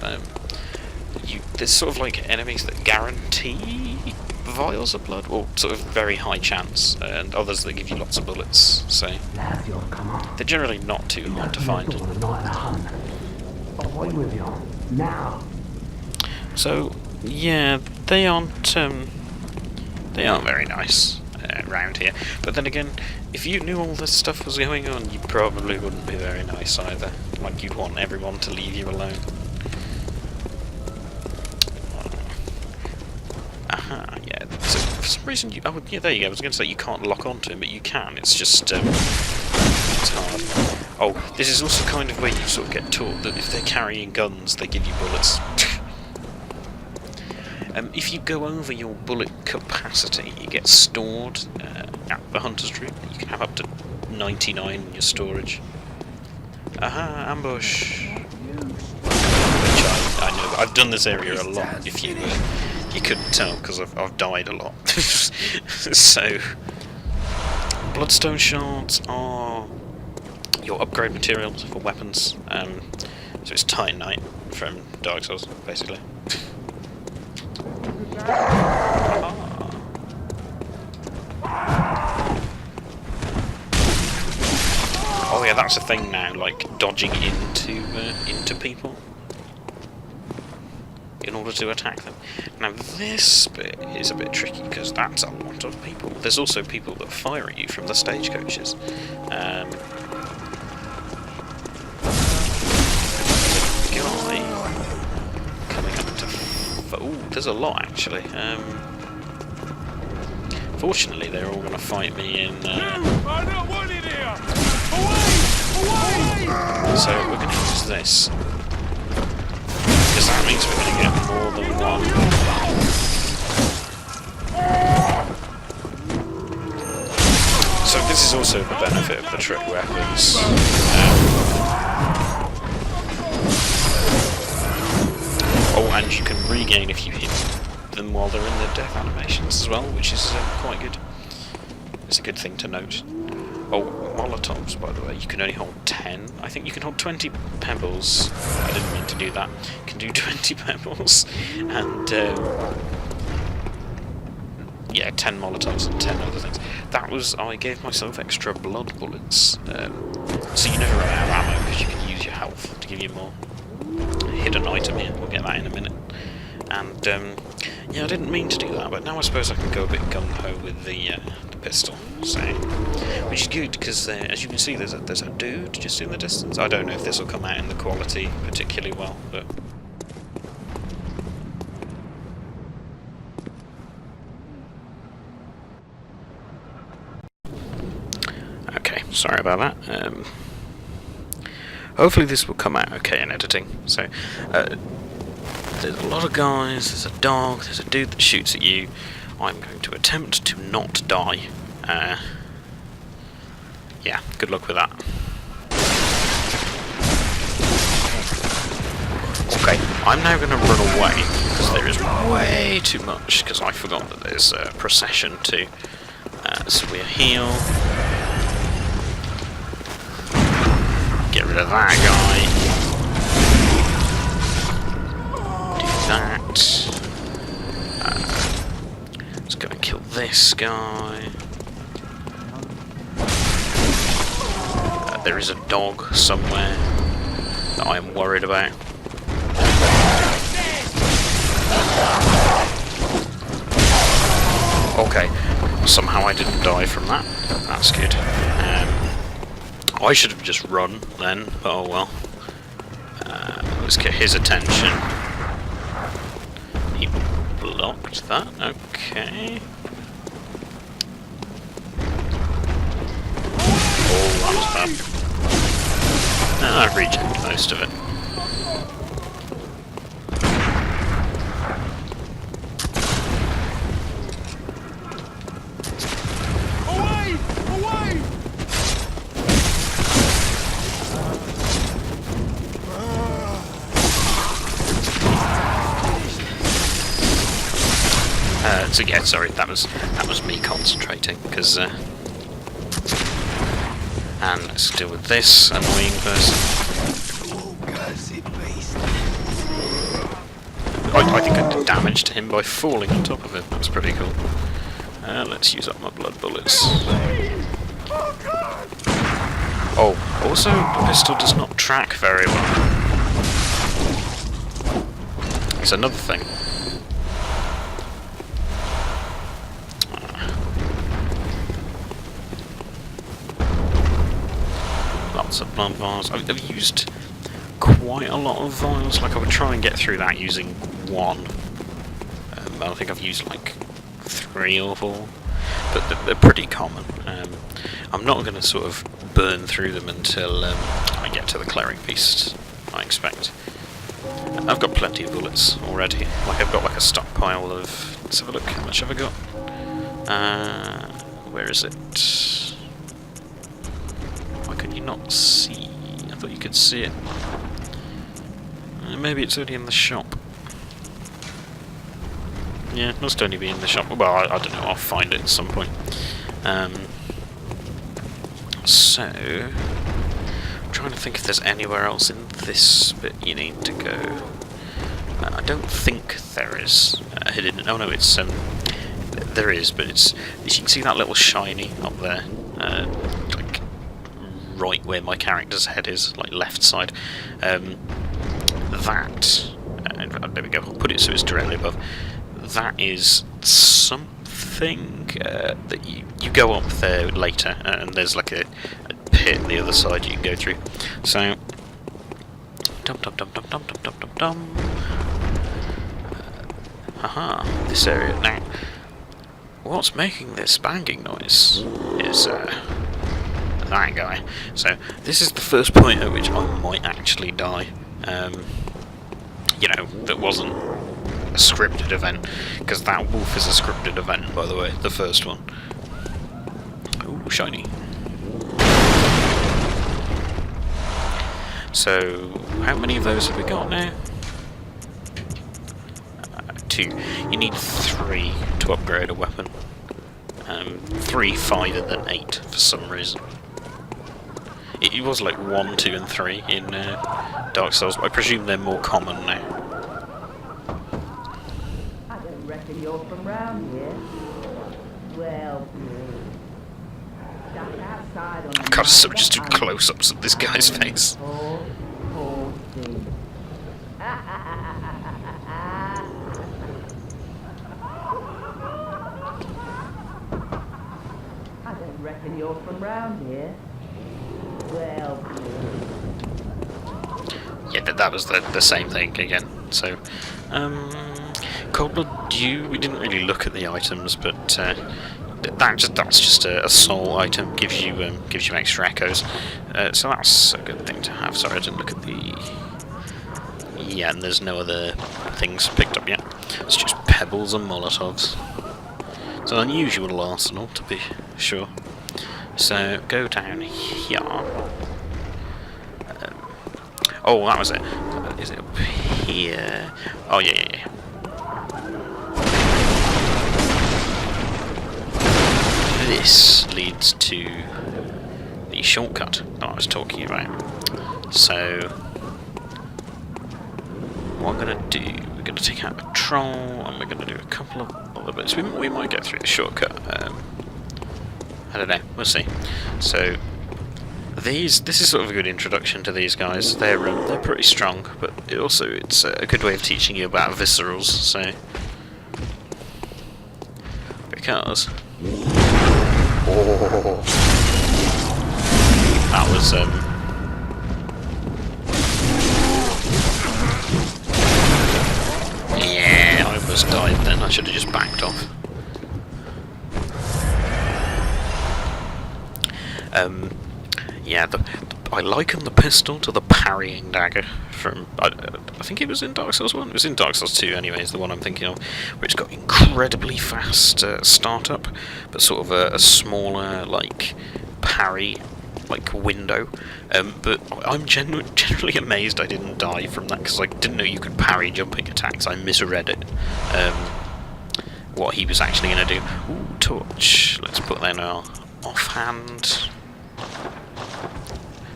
There's sort of like enemies that guarantee vials of blood, or sort of very high chance, and others that give you lots of bullets, so they're generally not too hard to find. So yeah, they aren't very nice around here, but then again, if you knew all this stuff was going on, you probably wouldn't be very nice either. Like, you'd want everyone to leave you alone. Yeah, so for some reason you... Oh, yeah, there you go. I was going to say you can't lock onto him, but you can. It's just... it's hard. Oh, this is also kind of where you sort of get taught that if they're carrying guns, they give you bullets. If you go over your bullet capacity, it gets stored at the Hunter's Room. You can have up to 99 in your storage. Aha, ambush. I know. I've done this area a lot. If you couldn't tell, because I've died a lot. So, bloodstone shards are your upgrade materials for weapons. So it's Titanite from Dark Souls, basically. Oh yeah, that's a thing now, like dodging into people in order to attack them. Now this bit is a bit tricky because that's a lot of people. There's also people that fire at you from the stagecoaches. Guy coming up to. Oh, there's a lot actually. Fortunately, they're all going to fight me in. So we're going to use this, because that means we're going to get more than one. So this is also the benefit of the trick weapons. Oh, and you can regain if you hit them while they're in their death animations as well, which is quite good. It's a good thing to note. Oh, Molotovs, by the way, you can only hold 10. I think you can hold 20 pebbles. I didn't mean to do that. You can do 20 pebbles. And, yeah, 10 Molotovs and 10 other things. That was, I gave myself extra blood bullets. So you never run out of ammo, because you can use your health to give you more. Hidden item here, we'll get that in a minute. And, yeah, I didn't mean to do that, but now I suppose I can go a bit gung-ho with the pistol, so, which is good, because as you can see there's a dude just in the distance. I don't know if this will come out in the quality particularly well, but... Okay, sorry about that. Hopefully this will come out okay in editing. So, there's a lot of guys, there's a dog, there's a dude that shoots at you. I'm going to attempt to not die. Yeah, good luck with that. Okay, I'm now going to run away, because there is way too much, because I forgot that there's a procession too. So we'll heal. Get rid of that guy. Do that. Just gonna kill this guy. There is a dog somewhere that I am worried about. Okay, somehow I didn't die from that. That's good. I should have just run then, but oh well. Let's get his attention. He blocked that, okay. Oh, that was bad. I've rejected most of it. So yeah, sorry, that was me concentrating, because and let's deal with this annoying person. I think I did damage to him by falling on top of him. That was pretty cool. Let's use up my blood bullets. Oh, also the pistol does not track very well. It's another thing. Lots of blood vials. I've used quite a lot of vials. Like I would try and get through that using one. I think I've used like 3 or 4, but they're pretty common. I'm not going to sort of burn through them until I get to the cleric beast, I expect. I've got plenty of bullets already. Like I've got like a stockpile of. Let's have a look. How much have I got? Where is it? Why can you not see? I thought you could see it. Maybe it's only in the shop. Yeah, it must only be in the shop. Well, I don't know, I'll find it at some point. So, I'm trying to think if there's anywhere else in this bit you need to go. I don't think there is hidden. Oh no, it's there is, but it's. You can see that little shiny up there, like right where my character's head is, like left side. That. There we go. I'll put it so it's directly above. That is something that you go up there later, and there's like a pit on the other side you can go through. So, dum dum dum dum dum dum dum dum dum. Haha, this area. Now, what's making this banging noise is that guy. So, this is the first point at which I might actually die. You know, that wasn't a scripted event, because that wolf is a scripted event, by the way, the first one. Ooh, shiny. So, how many of those have we got now? 2. You need 3 to upgrade a weapon. 3, 5, and then 8 for some reason. It was like 1, 2, and 3 in Dark Souls, but I presume they're more common now. I don't reckon you're from round here. Well, just outside on God, so just do close-ups of this guy's face. Poor thing. I don't reckon you're from round here. Well, Yeah, that was the same thing again. So, Cold Blood Dew, we didn't really look at the items, but that's just a soul item, gives you extra echoes. So that's a good thing to have. Sorry, I didn't look at the. Yeah, and there's no other things picked up yet. It's just pebbles and molotovs. It's an unusual arsenal, to be sure. So go down here. Oh, that was it. Is it up here? Oh yeah. This leads to the shortcut that I was talking about. So, what I'm going to do, we're going to take out a troll, and we're going to do a couple of other bits. We might get through the shortcut. I don't know, we'll see. So, this is sort of a good introduction to these guys. They're pretty strong, but it's a good way of teaching you about viscerals. So, because that was yeah, I almost died then. I should have just backed off. Yeah, I liken the pistol to the parrying dagger from, I think it was in Dark Souls 1, it was in Dark Souls 2 anyway, is the one I'm thinking of, where it's got incredibly fast startup, but sort of a smaller, like, parry, like, window. But I'm generally amazed I didn't die from that, because I didn't know you could parry jumping attacks. I misread it. What he was actually going to do. Ooh, torch. Let's put that in our offhand.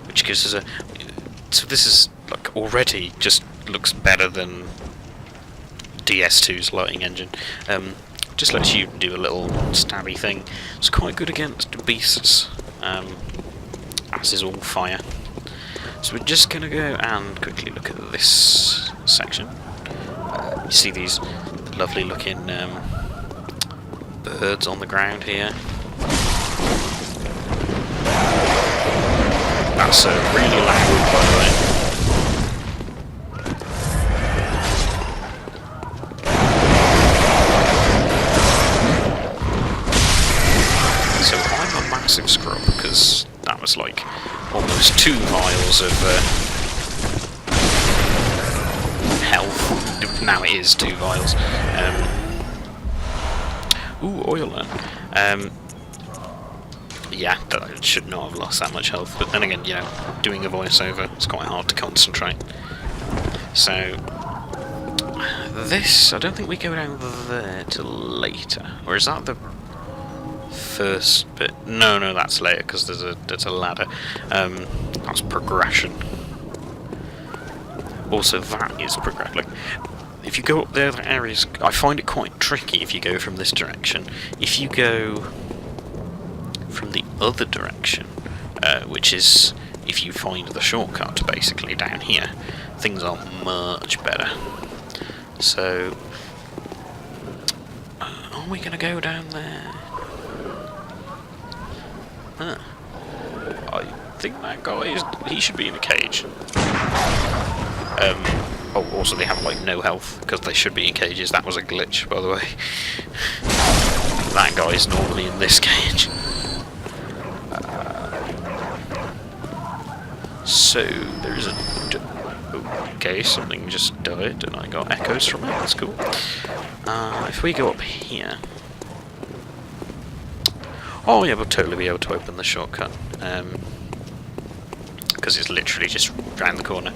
Which gives us a... So this is, like, already just looks better than DS2's lighting engine. Just lets you do a little stabby thing. It's quite good against beasts, as is all fire. So we're just going to go and quickly look at this section. You see these lovely looking birds on the ground here. That's really loud, by the way. So I'm a massive scrub, because that was like almost 2 vials of health. Now it is 2 vials. Ooh, oil. Yeah, I should not have lost that much health, but then again, you know, doing a voiceover, it's quite hard to concentrate. So this, I don't think we go down there till later, or is that the first bit? No, that's later because there's a ladder. That's progression. Also, that is progression. Like, if you go up there, the areas, I find it quite tricky if you go from this direction. If you go from the other direction, which is if you find the shortcut basically down here, things are much better. So, are we going to go down there? Huh. I think that guy he should be in a cage. Oh, also they have like no health because they should be in cages. That was a glitch, by the way. That guy is normally in this cage. So there is a. Okay, something just died, and I got echoes from it. That's cool. If we go up here. Oh yeah, we'll totally be able to open the shortcut. Because it's literally just round the corner.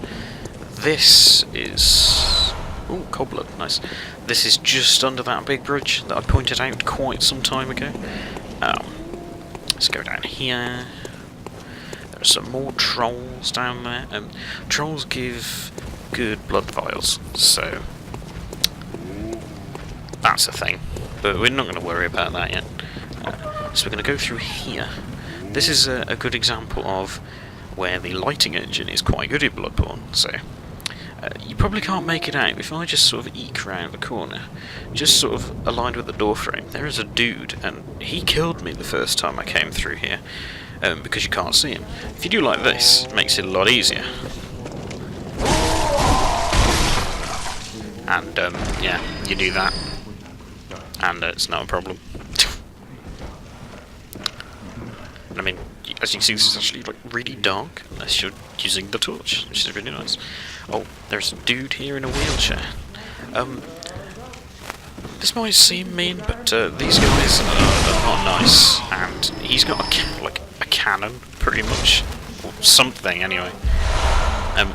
This is... Ooh, cold blood, nice. This is just under that big bridge that I pointed out quite some time ago. Let's go down here. There are some more trolls down there. Trolls give good blood vials, so... that's a thing. But we're not going to worry about that yet. So we're going to go through here. This is a good example of where the lighting engine is quite good in Bloodborne, so you probably can't make it out. If I just sort of eke around the corner, just sort of aligned with the door frame, there is a dude, and he killed me the first time I came through here, because you can't see him. If you do like this, it makes it a lot easier. And yeah, you do that, and it's not a problem. I mean, as you can see, this is actually like really dark, unless you're using the torch, which is really nice. Oh, there's a dude here in a wheelchair. This might seem mean, but these guys are not nice, and he's got a cannon, pretty much, or something anyway.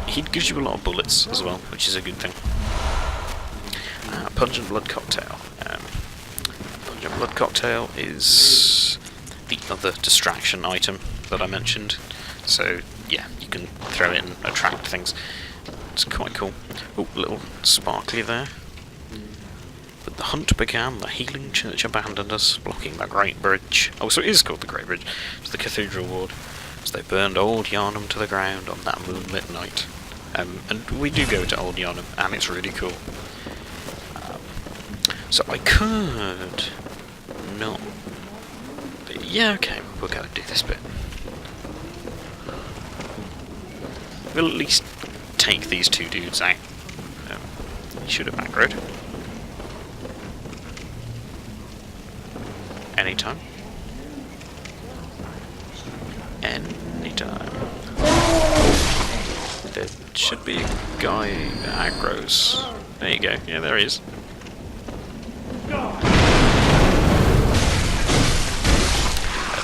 He gives you a lot of bullets as well, which is a good thing. Pungent blood cocktail. Pungent blood cocktail is the other distraction item that I mentioned, so yeah, you can throw it and attract things. It's quite cool. Oh, a little sparkly there. But the hunt began, the healing church abandoned us, blocking the Great Bridge. Oh, so it is called the Great Bridge. It's the Cathedral Ward. So they burned Old Yarnum to the ground on that moonlit night. And we do go to Old Yarnum, and it's really cool. So I could... not... yeah, okay, we'll go and do this bit. We'll at least take these two dudes out. He should have macroed. Anytime. Anytime. There should be a guy that aggroes. There you go. Yeah, there he is.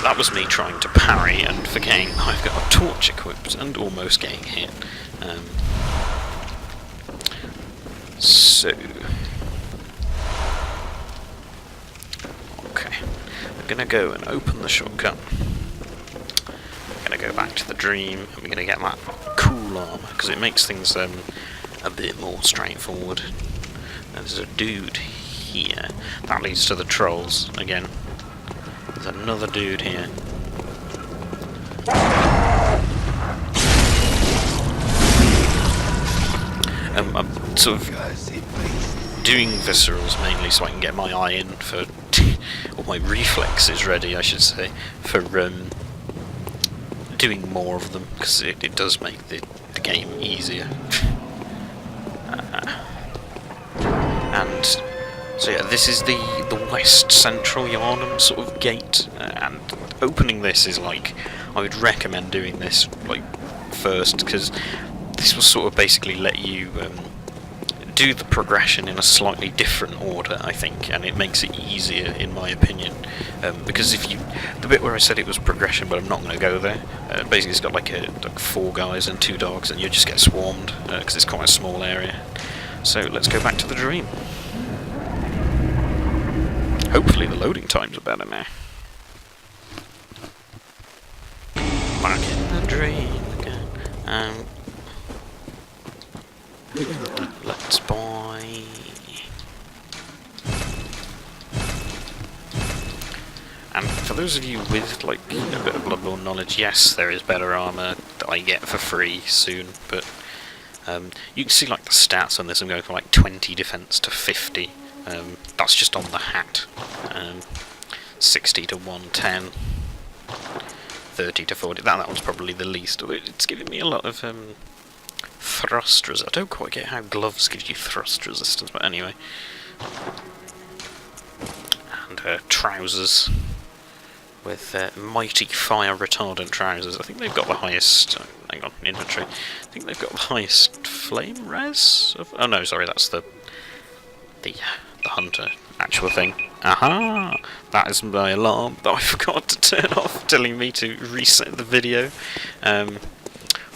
That was me trying to parry and forgetting I've got a torch equipped and almost getting hit. So... okay, we're going to go and open the shortcut. We're going to go back to the dream, and we're going to get that cool armor, because it makes things a bit more straightforward. And there's a dude here. That leads to the trolls again. There's another dude here. I'm sort of doing viscerals mainly so I can get my eye in for, or my reflexes ready, I should say, for doing more of them, because it does make the game easier. And so yeah, this is the west central Yarnum sort of gate, and opening this is like, I would recommend doing this like first, because this will sort of basically let you do the progression in a slightly different order, I think, and it makes it easier, in my opinion. Because if you, the bit where I said it was progression, but I'm not going to go there. Basically, it's got like 4 guys and 2 dogs, and you just get swarmed because it's quite a small area. So let's go back to the dream. Hopefully, the loading times are better now. Back in the dream again. Let's buy. And for those of you with like a bit of Bloodborne knowledge, yes, there is better armour that I get for free soon, but you can see like the stats on this. I'm going from like 20 defense to 50. That's just on the hat. 60 to 110. 30 to 40. That one's probably the least. It's giving me a lot of thrust resistance. I don't quite get how gloves gives you thrust resistance, but anyway. And trousers with mighty fire retardant trousers. I think they've got the highest. Hang on, inventory. I think they've got the highest flame res. Oh no, sorry, that's the hunter actual thing. Aha! That is my alarm that I forgot to turn off, telling me to reset the video.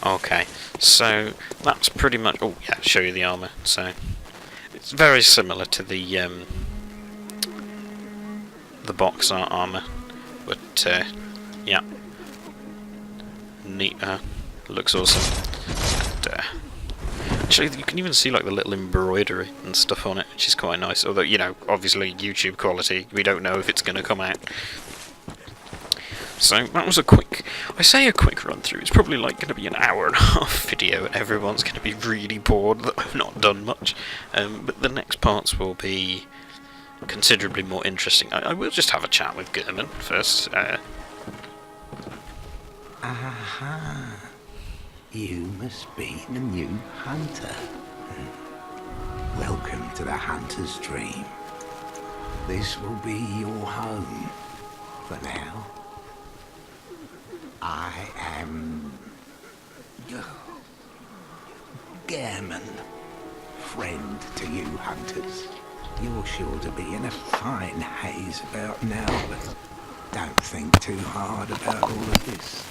Okay, so that's pretty much. Oh yeah, show you the armor. So it's very similar to the box art armor, but yeah, neat. Looks awesome. And, actually, you can even see like the little embroidery and stuff on it, which is quite nice. Although, you know, obviously YouTube quality, we don't know if it's going to come out. So that was a quick, I say a quick run through. It's probably like going to be an hour and a half video, and everyone's going to be really bored that I've not done much. But the next parts will be considerably more interesting. I will just have a chat with German first. Aha. You must be the new hunter. Welcome to the hunter's dream. This will be your home for now. I am Gehrman, friend to you hunters. You're sure to be in a fine haze about now, but don't think too hard about all of this.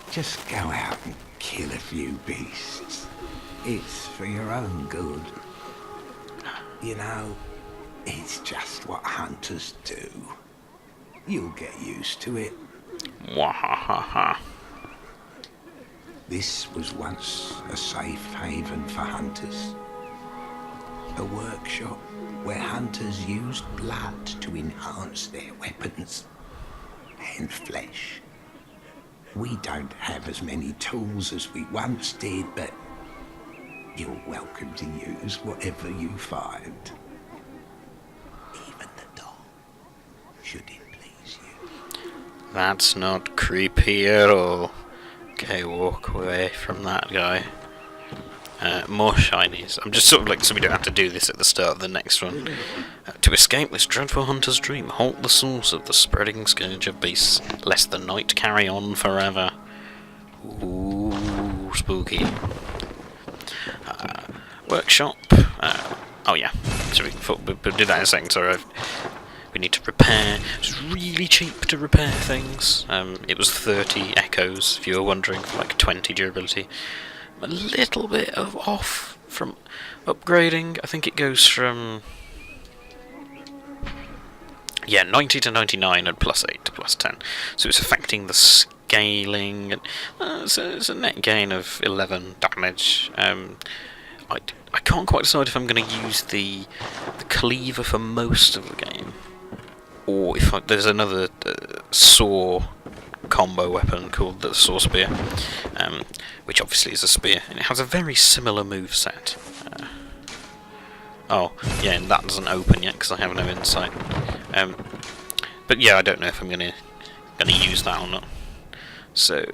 Just go out and kill a few beasts. It's for your own good. You know, it's just what hunters do. You'll get used to it. Wahahaha. This was once a safe haven for hunters. A workshop where hunters used blood to enhance their weapons and flesh. We don't have as many tools as we once did, but you're welcome to use whatever you find. Even the dog, should it please you. That's not creepy at all. Okay, walk away from that guy. More shinies. I'm just sort of like, so we don't have to do this at the start of the next one. To escape this dreadful hunter's dream, halt the source of the spreading scourge of beasts, lest the night carry on forever. Ooh, spooky. Workshop. Oh yeah, so we'll do that in a second. Sorry, we need to repair. It's really cheap to repair things. It was 30 echoes, if you were wondering, for like 20 durability. A little bit of off from upgrading. I think it goes from 90 to 99 and +8 to +10. So it's affecting the scaling. And, so it's a net gain of 11 damage. I can't quite decide if I'm going to use the cleaver for most of the game, or if there's another saw combo weapon called the saw spear, which obviously is a spear, and it has a very similar move set. Oh yeah, and that doesn't open yet because I have no insight. But yeah, I don't know if I'm gonna use that or not. So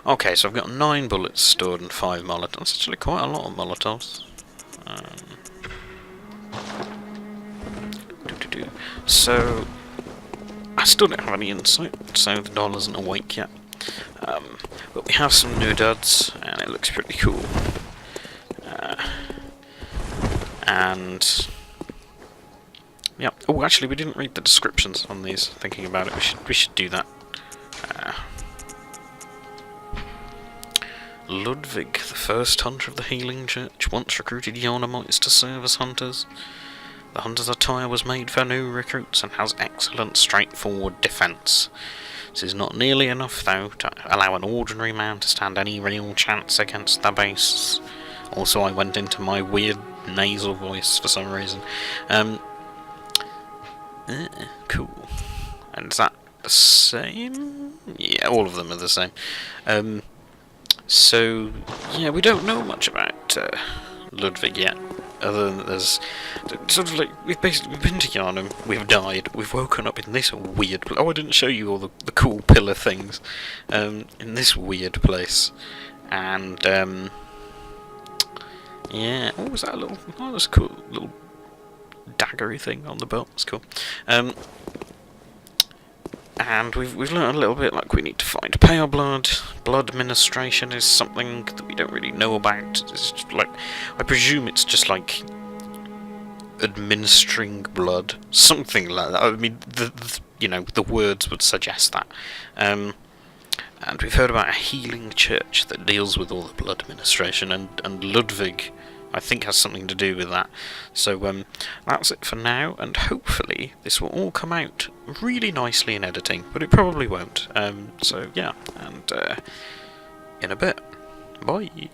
okay, so I've got 9 bullets stored and 5 Molotovs. That's actually quite a lot of Molotovs. So I still don't have any insight, so the doll isn't awake yet. But we have some new duds, and it looks pretty cool. And yeah. Oh, actually, we didn't read the descriptions on these. Thinking about it, we should do that. Ludwig, the first hunter of the Healing Church, once recruited Yarnamites to serve as hunters. The hunter's attire was made for new recruits and has excellent straightforward defence. This is not nearly enough, though, to allow an ordinary man to stand any real chance against the beasts. Also, I went into my weird nasal voice for some reason. Cool. And is that the same? Yeah, all of them are the same. So, yeah, we don't know much about Ludwig yet, other than there's sort of like, we've been to Yarnum, we've died, we've woken up in this weird oh, I didn't show you all the cool pillar things, in this weird place, and, yeah, what was that little, oh, that's cool, little daggery thing on the belt, that's cool, and we've learned a little bit, like we need to find pale blood. Blood administration is something that we don't really know about. It's just like, I presume it's just like administering blood, something like that. I mean, you know, the words would suggest that. And we've heard about a healing church that deals with all the blood administration, and Ludwig, I think, has something to do with that. So that's it for now, and hopefully this will all come out really nicely in editing, but it probably won't. So yeah, and in a bit. Bye.